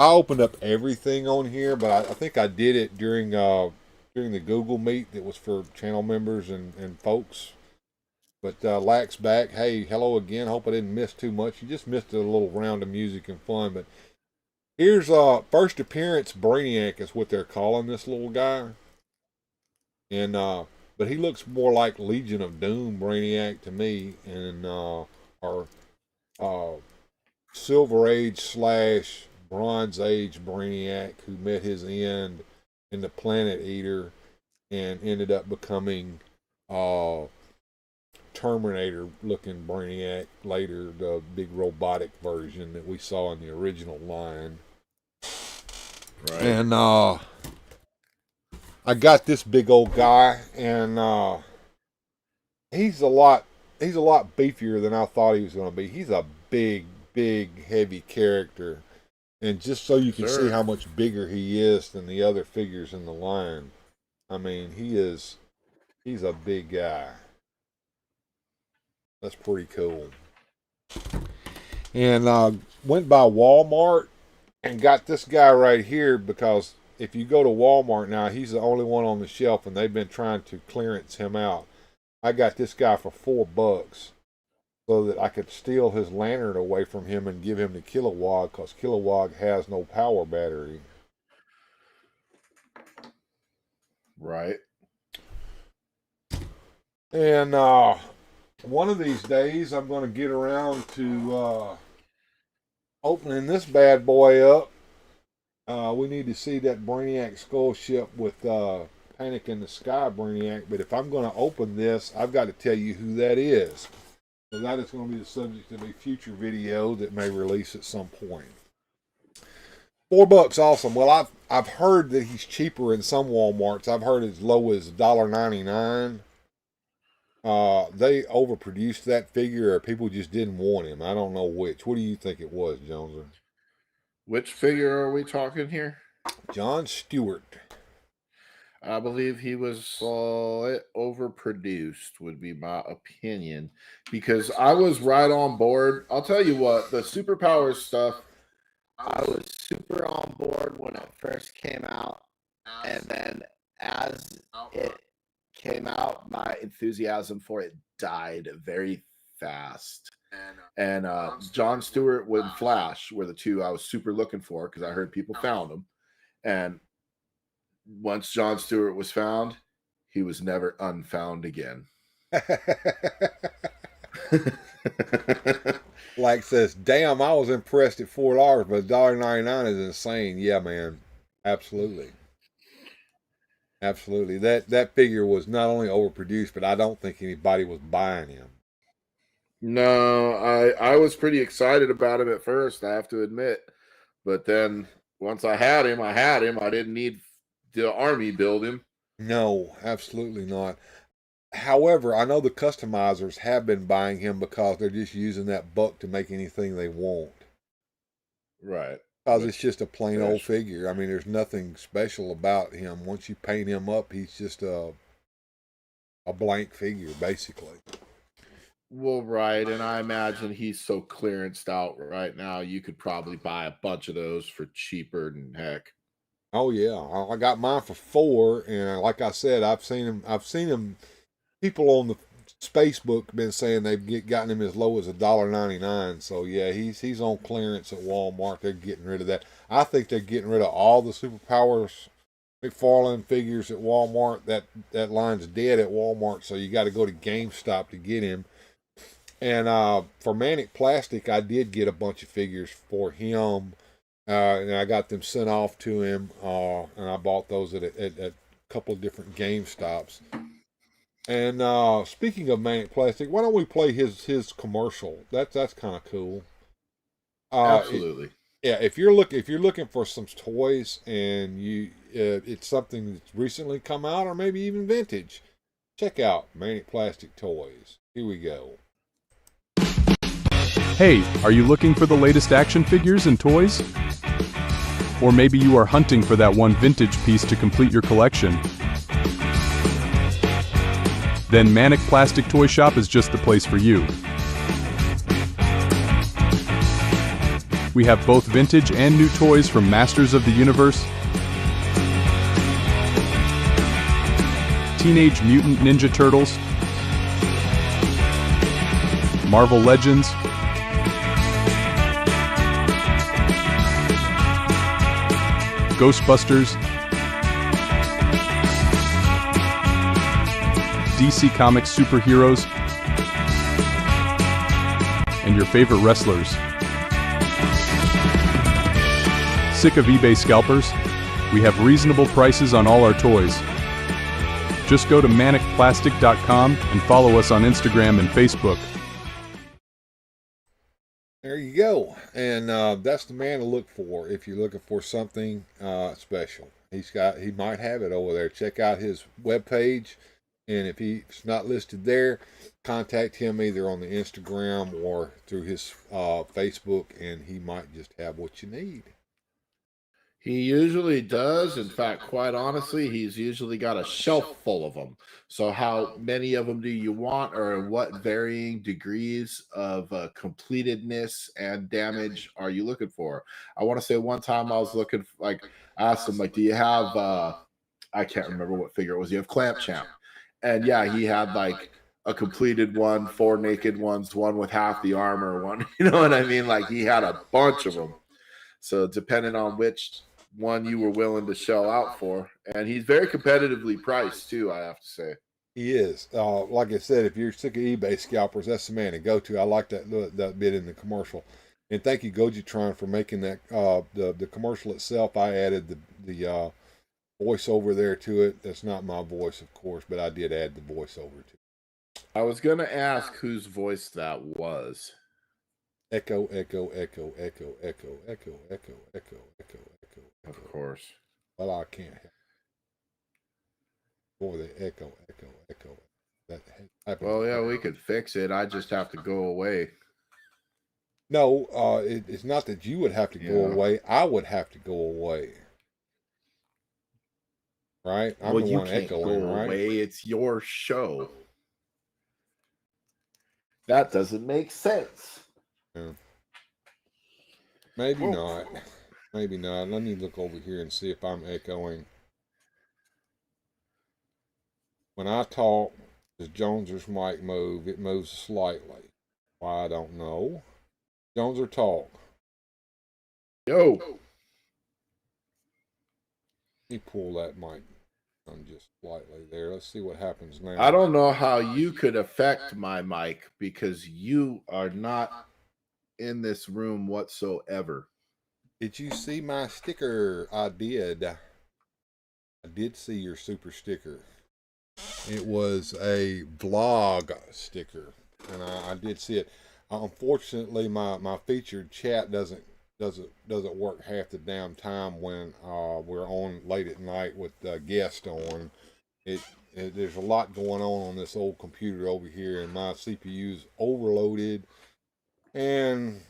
Speaker 4: everything on here, but I think I did it during the Google Meet that was for channel members and folks. But Lax back, hey, hello again. Hope I didn't miss too much. You just missed a little round of music and fun. But here's first appearance Brainiac is what they're calling this little guy. And but he looks more like Legion of Doom Brainiac to me, and or Silver Age / Bronze Age Brainiac, who met his end in the Planet Eater and ended up becoming Terminator looking Brainiac later, the big robotic version that we saw in the original line.
Speaker 5: Right.
Speaker 4: And I got this big old guy, and he's a lot beefier than I thought he was going to be. He's a big, heavy character, and just so you can see how much bigger he is than the other figures in the line. I mean, he's a big guy. That's pretty cool. And went by Walmart and got this guy right here, because if you go to Walmart now, he's the only one on the shelf, and they've been trying to clearance him out. I got this guy for $4 so that I could steal his lantern away from him and give him to Kilowog, because Kilowog has no power battery.
Speaker 5: Right.
Speaker 4: And one of these days, I'm going to get around to opening this bad boy up. We need to see that Brainiac skull ship with Panic in the Sky Brainiac. But if I'm going to open this, I've got to tell you who that is. So that is going to be the subject of a future video that may release at some point. $4, awesome. Well, I've heard that he's cheaper in some Walmarts. I've heard as low as $1.99. They overproduced that figure, or people just didn't want him. I don't know which. What do you think it was, Jones?
Speaker 5: Which figure are we talking here?
Speaker 4: John Stewart.
Speaker 5: I believe he was overproduced, would be my opinion, because I was right on board. I'll tell you what, the superpowers stuff,
Speaker 6: I was super on board when it first came out, and then as it came out, my enthusiasm for it died very fast. And John Stewart and Flash were the two I was super looking for, because I heard people found them. And once John Stewart was found, he was never unfound again.
Speaker 4: Like says, damn, I was impressed at $4, but $1.99 is insane. Yeah, man. Absolutely. Absolutely. That figure was not only overproduced, but I don't think anybody was buying him.
Speaker 5: No, I was pretty excited about him at first, I have to admit. But then once I had him. I didn't need the army build him.
Speaker 4: No, absolutely not. However, I know the customizers have been buying him because they're just using that buck to make anything they want.
Speaker 5: Right.
Speaker 4: Because it's just a plain old figure. I mean, there's nothing special about him. Once you paint him up, he's just a blank figure, basically.
Speaker 5: Well, right, and I imagine he's so clearanced out right now. You could probably buy a bunch of those for cheaper than heck.
Speaker 4: Oh yeah, I got mine for 4, and like I said, I've seen them. I've seen them. People on the Facebook been saying they've gotten him as low as $1.99. So yeah, he's on clearance at Walmart. They're getting rid of that. I think they're getting rid of all the Superpowers McFarlane figures at Walmart. That line's dead at Walmart. So you got to go to GameStop to get him. And for Manic Plastic, I did get a bunch of figures for him, and I got them sent off to him. And I bought those at a couple of different GameStops. And speaking of Manic Plastic, why don't we play his commercial? That's kind of cool.
Speaker 5: Absolutely.
Speaker 4: If you're looking for some toys and it's something that's recently come out or maybe even vintage, check out Manic Plastic Toys. Here we go.
Speaker 11: Hey, are you looking for the latest action figures and toys? Or maybe you are hunting for that one vintage piece to complete your collection? Then Manic Plastic Toy Shop is just the place for you. We have both vintage and new toys from Masters of the Universe, Teenage Mutant Ninja Turtles, Marvel Legends, Ghostbusters, DC Comics superheroes, and your favorite wrestlers. Sick of eBay scalpers? We have reasonable prices on all our toys. Just go to manicplastic.com and follow us on Instagram and Facebook.
Speaker 4: There you go. And that's the man to look for if you're looking for something special. He might have it over there. Check out his webpage. And if he's not listed there, contact him either on the Instagram or through his Facebook, and he might just have what you need.
Speaker 5: He usually does. In fact, quite honestly, he's usually got a shelf full of them. So how many of them do you want, or in what varying degrees of completedness and damage are you looking for? I want to say one time I was looking, I asked him, do you have, I can't remember what figure it was. You have Clamp Champ. And yeah, he had a completed one, 4 naked ones, one with half the armor, one, you know what I mean? He had a bunch of them. So depending on which one you were willing to shell out for. And he's very competitively priced too, I have to say.
Speaker 4: He is. Like I said, if you're sick of eBay scalpers, that's the man to go to. I like that bit in the commercial. And thank you, Gojitron, for making that the commercial itself. I added the voiceover there to it. That's not my voice, of course, but I did add the voiceover to it.
Speaker 5: I was going to ask whose voice that was.
Speaker 4: Echo, echo, echo, echo, echo, echo, echo, echo, echo, echo.
Speaker 5: Of course.
Speaker 4: Well, I can't help. Boy, the echo, echo, echo.
Speaker 5: Well, yeah, we could fix it. I just have to go away.
Speaker 4: No, it's not that you would have to go away. I would have to go away. Right? I'm
Speaker 5: well,
Speaker 4: the
Speaker 5: you
Speaker 4: one
Speaker 5: can't
Speaker 4: echoing,
Speaker 5: go
Speaker 4: right?
Speaker 5: away. It's your show. That doesn't make sense.
Speaker 4: Yeah. Maybe not. Maybe not. Let me look over here and see if I'm echoing. When I talk, does Joneser's mic move? It moves slightly. Why, I don't know. Joneser, talk.
Speaker 5: Yo.
Speaker 4: Let me pull that mic on just slightly there. Let's see what happens now.
Speaker 5: I don't know how you could affect my mic because you are not in this room whatsoever.
Speaker 4: Did you see my sticker? I did. I did see your super sticker. It was a vlog sticker, and I did see it. Unfortunately, my featured chat doesn't work half the damn time when we're on late at night with guests on. There's a lot going on this old computer over here, and my CPU's overloaded, and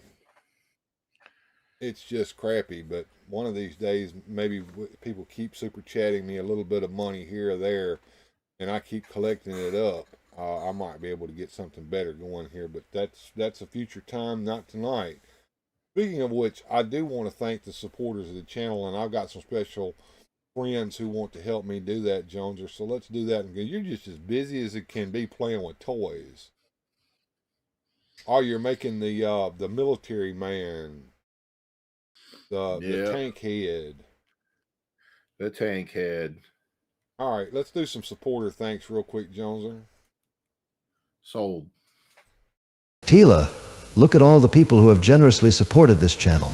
Speaker 4: it's just crappy. But one of these days, maybe people keep super chatting me a little bit of money here or there, and I keep collecting it up. I might be able to get something better going here, but that's a future time, not tonight. Speaking of which, I do want to thank the supporters of the channel, and I've got some special friends who want to help me do that, Joneser. So let's do that. And you're just as busy as it can be playing with toys. Oh, you're making the military man, the tank head.
Speaker 5: The tank head.
Speaker 4: All right, let's do some supporter thanks real quick, Joneser.
Speaker 5: Sold.
Speaker 12: Tila, look at all the people who have generously supported this channel.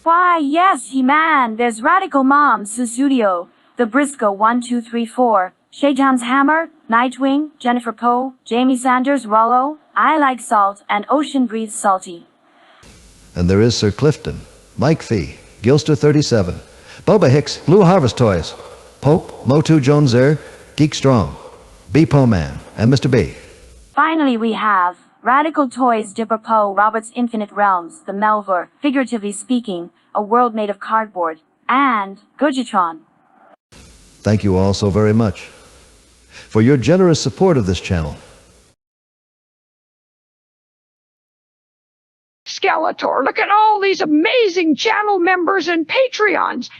Speaker 7: Why, yes, He-Man, there's Radical Mom, Susudio, The Briscoe 1234, Shaytan's Hammer, Nightwing, Jennifer Poe, Jamie Sanders, Rollo, I Like Salt, and Ocean Breathes Salty.
Speaker 12: And there is Sir Clifton, Mike Fee, Gilster37, Boba Hicks, Blue Harvest Toys, Pope, Motu Jones Air, Geek Strong, B Po Man, and Mr. B.
Speaker 7: Finally we have Radical Toys, Dipper Poe, Robert's Infinite Realms, The Melvor, Figuratively Speaking, A World Made of Cardboard, and Gojitron.
Speaker 12: Thank you all so very much for your generous support of this channel.
Speaker 13: Skeletor, look at all these amazing channel members and Patreons.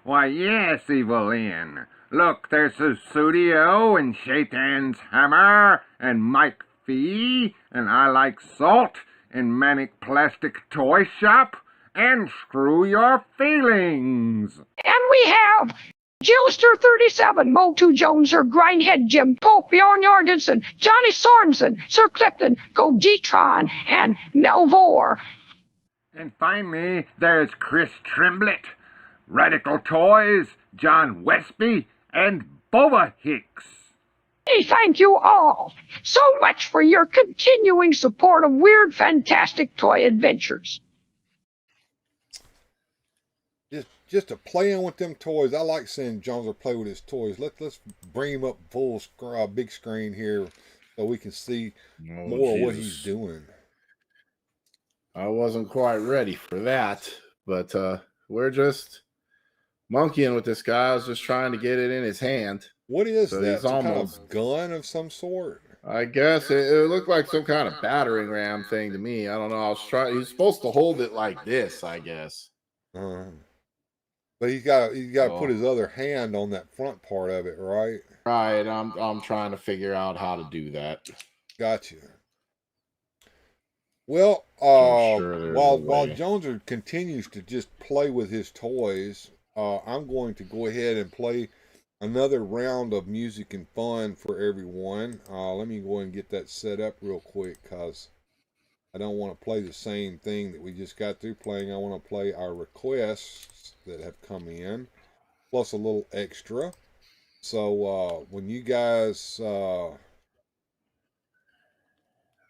Speaker 14: Why, yes, Evelyn. Look, there's Susudio and Shaitan's Hammer and Mike Fee and I Like Salt and Manic Plastic Toy Shop and Screw Your Feelings.
Speaker 13: And we have Jillster37, Motu Joneser, Grindhead Jim, Pope, Bjorn Jorgensen, Johnny Sorensen, Sir Clifton, Gogitron, and Melvor.
Speaker 14: And finally, there's Chris Tremblett, Radical Toys, John Westby, and Boba Hicks.
Speaker 13: Hey, thank you all so much for your continuing support of Weird Fantastic Toy Adventures.
Speaker 4: Just to playing with them toys. I like seeing Joneser play with his toys. Let's bring him up full big screen here so we can see more of what he's doing.
Speaker 5: I wasn't quite ready for that, but we're just monkeying with this guy. I was just trying to get it in his hand.
Speaker 4: What is
Speaker 5: so
Speaker 4: that?
Speaker 5: He's
Speaker 4: Some
Speaker 5: almost
Speaker 4: kind of gun of some sort?
Speaker 5: I guess it looked like some kind of battering ram thing to me. I don't know. I was trying. He's supposed to hold it like this, I guess.
Speaker 4: But he's got to put his other hand on that front part of it, right?
Speaker 5: Right. I'm trying to figure out how to do that.
Speaker 4: Gotcha. Well, while Joneser continues to just play with his toys, I'm going to go ahead and play another round of music and fun for everyone. Let me go ahead and get that set up real quick because I don't want to play the same thing that we just got through playing. I want to play our requests that have come in, plus a little extra. So when you guys
Speaker 5: there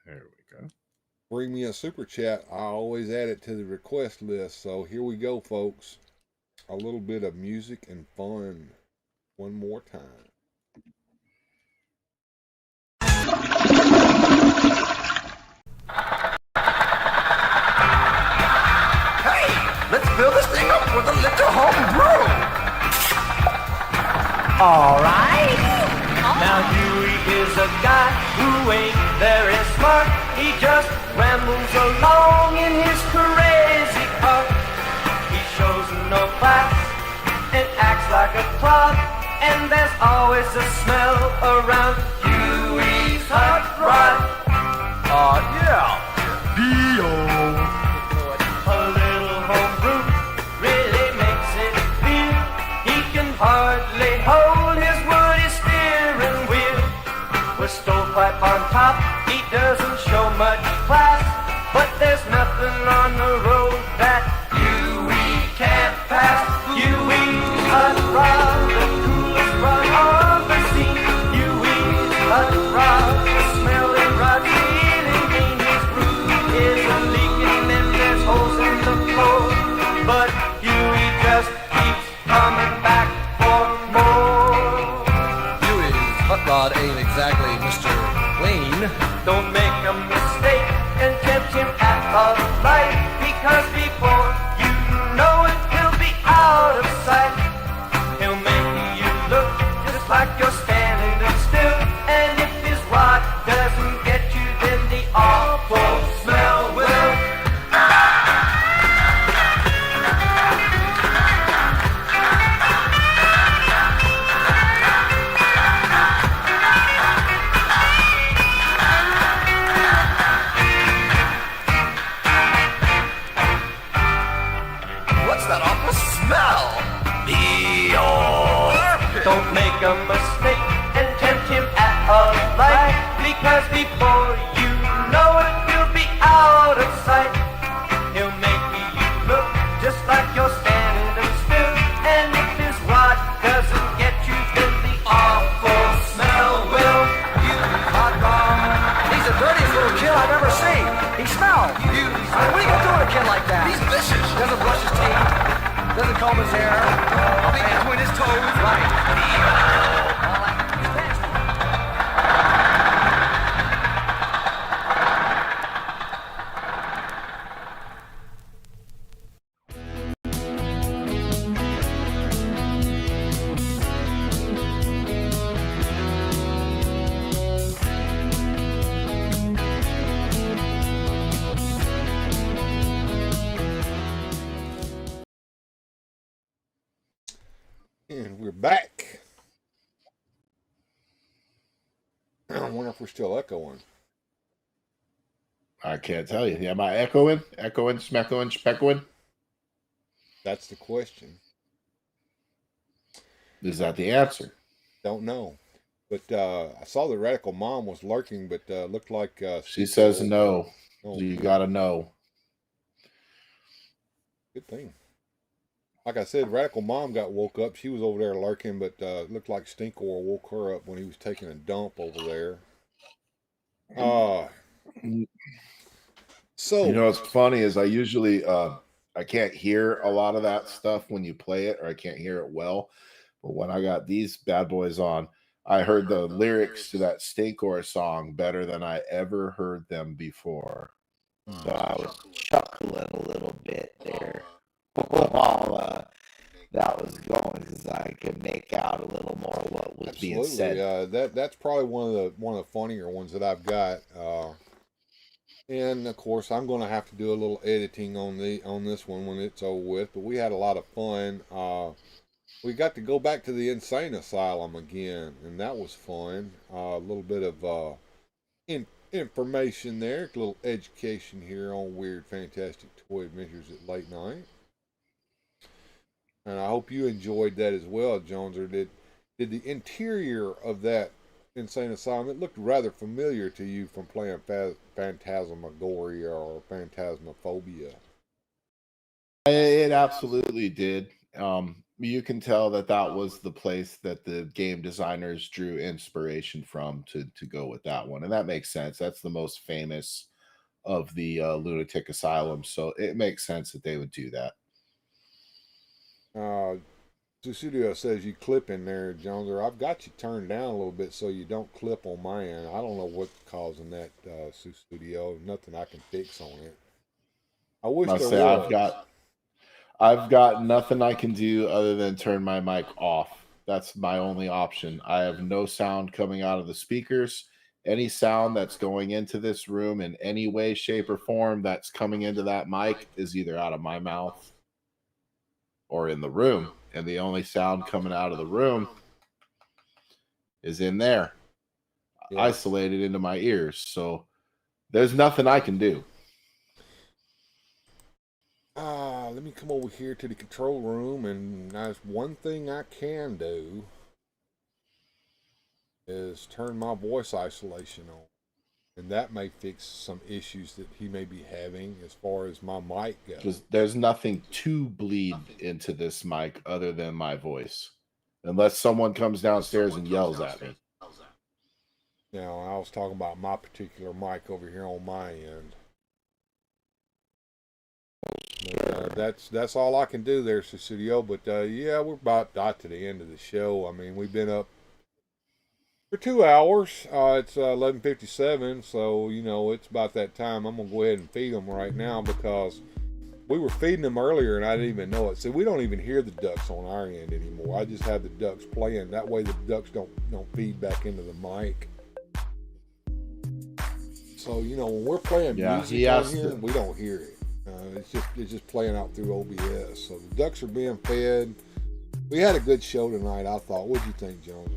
Speaker 5: we go,
Speaker 4: bring me a super chat, I always add it to the request list. So here we go, folks. A little bit of music and fun one more time.
Speaker 3: Let's fill this thing up with a little home brew. Alright. Now Huey is a guy who ain't very smart. He just rambles along in his crazy car. He shows no class and acts like a clod. And there's always a smell around Huey's hot rod. Yeah. Dio. A little homebrew really makes it feel. He can hardly hold his woody steering wheel. With stovepipe on top, he doesn't show much class. But there's nothing on the road that Huey can't pass. Huey's hot rod, the coolest rod on the scene. Huey's hot rod, the smelling rod feeling mean. His brew is a leaking and there's holes in the floor. But Huey just keeps coming back for more.
Speaker 15: Huey's hot rod ain't exactly Mr. Clean.
Speaker 3: Don't make a mistake and tempt him at a light, because before you know it, he'll be out of sight. He'll make you look just like you're standing still, and if his rod don't make a mistake and tempt him at a light, because before you know it, you'll be out of sight. He'll make you look just like you're standing still, and if his rod doesn't get you, then the awful smell will. You hot rod.
Speaker 15: He's the dirtiest little kid I've ever seen. He smells. What are you gonna do with a kid like that? He's vicious. Doesn't brush his teeth. Doesn't comb his hair. Between his toes. Right.
Speaker 4: And we're back. I wonder if we're still echoing.
Speaker 5: I can't tell you. Am I echoing? Echoing, smeckoing, speckoing?
Speaker 4: That's the question.
Speaker 5: Is that the answer?
Speaker 4: Don't know. But I saw the Radical Mom was lurking, but looked like...
Speaker 5: she says no.
Speaker 4: Oh.
Speaker 5: You gotta know.
Speaker 4: Good thing. Like I said, Radical Mom got woke up. She was over there lurking, but looked like Stinkor woke her up when he was taking a dump over there. So
Speaker 5: you know what's funny is I usually I can't hear a lot of that stuff when you play it, or I can't hear it well. But when I got these bad boys on, I heard the lyrics to that Stinkor song better than I ever heard them before.
Speaker 6: So I was chuckling a little bit there while that was going, because I could make out a little more what was being said.
Speaker 4: That's probably one of the funnier ones that I've got. And of course, I'm going to have to do a little editing on this one when it's over with. But we had a lot of fun. We got to go back to the insane asylum again, and that was fun. A little bit of information there, a little education here on Weird Fantastic Toy Adventures at Late Night. And I hope you enjoyed that as well, Jones. Or did the interior of that insane asylum, it looked rather familiar to you from playing Phantasmagoria or Phantasmophobia?
Speaker 5: It absolutely did. You can tell that was the place that the game designers drew inspiration from to go with that one. And that makes sense. That's the most famous of the lunatic asylums. So it makes sense that they would do that.
Speaker 4: Studio says you clip in there, Jones, or I've got you turned down a little bit so you don't clip on my end. I don't know what's causing that, Studio. Nothing I can fix on it. I wish there was.
Speaker 5: I've got nothing I can do other than turn my mic off. That's my only option. I have no sound coming out of the speakers. Any sound that's going into this room in any way, shape, or form that's coming into that mic is either out of my mouth or in the room. And the only sound coming out of the room is in there, isolated into my ears. So there's nothing I can do.
Speaker 4: Let me come over here to the control room, and there's one thing I can do is turn my voice isolation on. And that may fix some issues that he may be having as far as my mic goes.
Speaker 5: There's nothing to bleed into this mic other than my voice. Unless someone comes downstairs and yells at me.
Speaker 4: Now, I was talking about my particular mic over here on my end. That's all I can do there, Studio. But yeah, we're about to the end of the show. I mean, we've been up for 2 hours. It's 11:57, so you know it's about that time. I'm gonna go ahead and feed them right now because we were feeding them earlier and I didn't even know it. See, we don't even hear the ducks on our end anymore. I just have the ducks playing. That way, the ducks don't feed back into the mic. So you know when we're playing music on here, we don't hear it. It's just playing out through OBS. So the ducks are being fed. We had a good show tonight, I thought. What'd you think, Jones?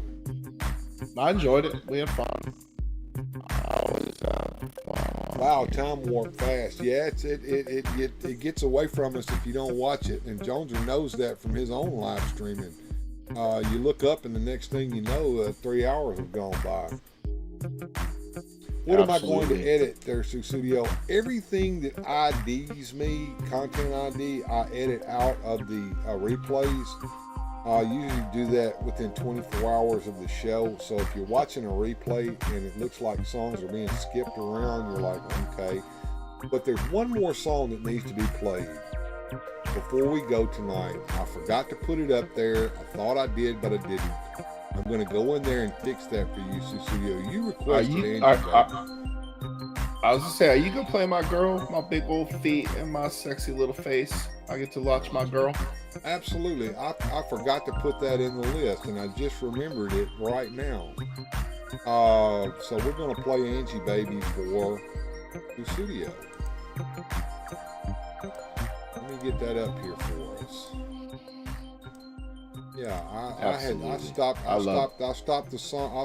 Speaker 5: I enjoyed it. We had fun.
Speaker 4: Wow, time warped fast. Yeah, it gets away from us if you don't watch it. And Jones knows that from his own live streaming. You look up, and the next thing you know, 3 hours have gone by. What am I going to edit there, Studio? Everything that IDs me, content ID, I edit out of the replays. I usually do that within 24 hours of the show. So if you're watching a replay and it looks like songs are being skipped around, you're like, okay. But there's one more song that needs to be played before we go tonight. I forgot to put it up there. I thought I did, but I didn't. I'm going to go in there and fix that for you, Studio. You requested Angie.
Speaker 5: I was going to say, are you going to play my girl, my big old feet and my sexy little face? I get to watch my girl?
Speaker 4: Absolutely. I forgot to put that in the list, and I just remembered it right now. So we're going to play Angie Baby for the studio. Let me get that up here for us. Yeah, I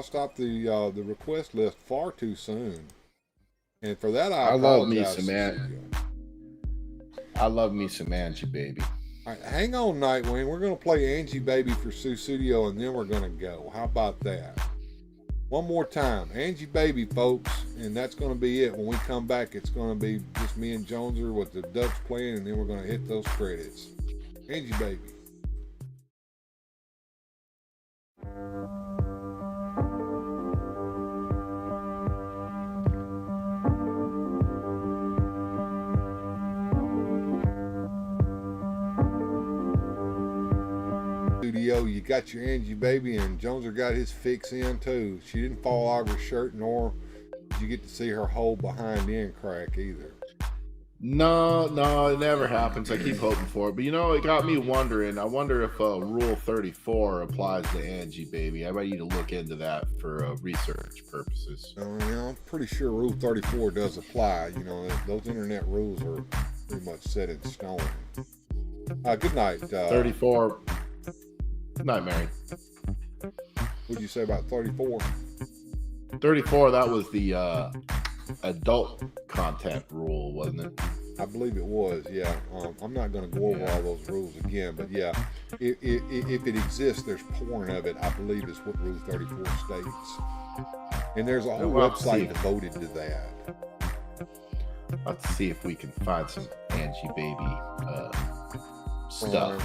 Speaker 4: stopped the request list far too soon, and for that I
Speaker 5: love me some I love me some Angie Baby.
Speaker 4: All right, hang on, Nightwing. We're gonna play Angie Baby for Sue Studio, and then we're gonna go. How about that? One more time, Angie Baby, folks, and that's gonna be it. When we come back, it's gonna be just me and Joneser with the Ducks playing, and then we're gonna hit those credits. Angie Baby. You got your Angie Baby, and Joneser got his fix in too. She didn't fall out of her shirt, nor did you get to see her whole behind end crack either.
Speaker 5: No, it never happens. I keep hoping for it, but it got me wondering. I wonder if Rule 34 applies to Angie Baby. I might need to look into that for research purposes.
Speaker 4: I'm pretty sure Rule 34 does apply. Those internet rules are pretty much set in stone. Good night.
Speaker 5: 34. Night, Mary.
Speaker 4: What did you say about 34?
Speaker 5: 34, that was the adult content rule, wasn't it?
Speaker 4: I believe it was, yeah. I'm not going to go over all those rules again, but yeah, if it exists, there's porn of it, I believe is what Rule 34 states. And there's a whole website devoted to that.
Speaker 5: Let's see if we can find some Angie Baby stuff.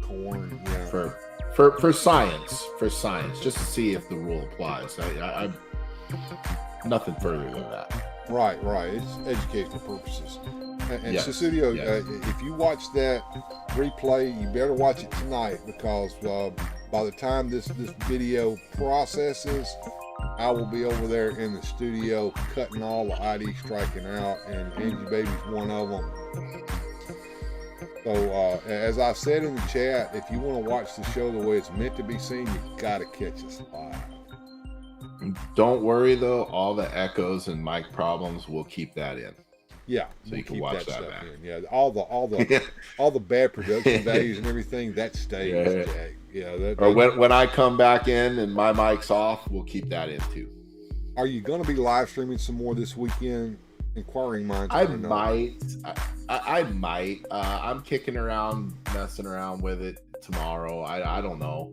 Speaker 4: Corn, yeah.
Speaker 5: For science, just to see if the rule applies. I nothing further than that.
Speaker 4: Right. It's educational purposes. And
Speaker 5: yes,
Speaker 4: Studio, if you watch that replay, you better watch it tonight, because by the time this video processes, I will be over there in the studio cutting all the ID striking out, and Angie Baby's one of them. So, as I said in the chat, if you want to watch the show the way it's meant to be seen, you got to catch us live.
Speaker 5: Don't worry, though. All the echoes and mic problems, we'll keep that in.
Speaker 4: Yeah,
Speaker 5: so you can watch that back.
Speaker 4: Yeah, all the bad production values and everything, that stays. Yeah.
Speaker 5: Or when I come back in and my mic's off, we'll keep that in too.
Speaker 4: Are you going to be live streaming some more this weekend? Inquiring minds.
Speaker 5: I might. I'm kicking around, messing around with it tomorrow. I don't know.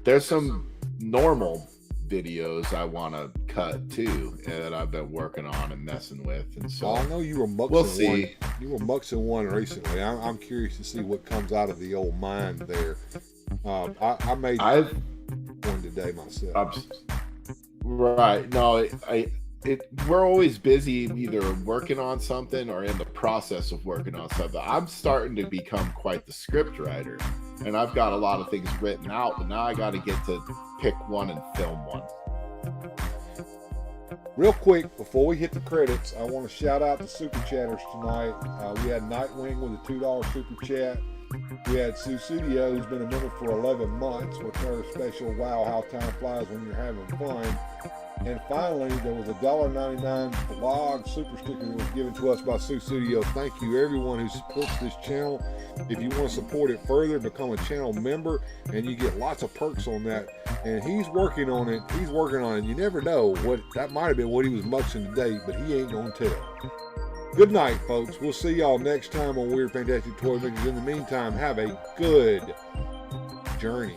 Speaker 5: There's some normal videos I want to cut too that I've been working on and messing with, and so
Speaker 4: I know you were muxing
Speaker 5: we'll see.
Speaker 4: You were muxing one recently. I'm curious to see what comes out of the old mind there. I made one today myself.
Speaker 5: Right. No, we're always busy either working on something or in the process of working on something. I'm starting to become quite the script writer, and I've got a lot of things written out, but now I got to get to pick one and film one.
Speaker 4: Real quick, before we hit the credits, I want to shout out the Super Chatters tonight. We had Nightwing with a $2 Super Chat. We had Sue Studio, who's been a member for 11 months, with her special "Wow, how time flies when you're having fun." And finally, there was a $1.99 blog super sticker that was given to us by Sue Studio. Thank you, everyone who supports this channel. If you want to support it further, become a channel member, and you get lots of perks on that. And he's working on it. You never know that might have been what he was muxing today, but he ain't gonna tell. Good night, folks. We'll see y'all next time on Weird Fantastic Toy Makers. In the meantime, have a good journey.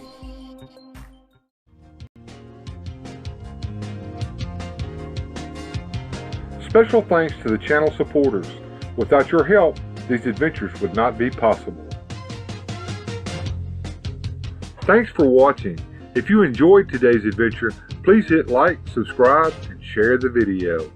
Speaker 4: Special thanks to the channel supporters. Without your help, these adventures would not be possible. Thanks for watching. If you enjoyed today's adventure, please hit like, subscribe, and share the video.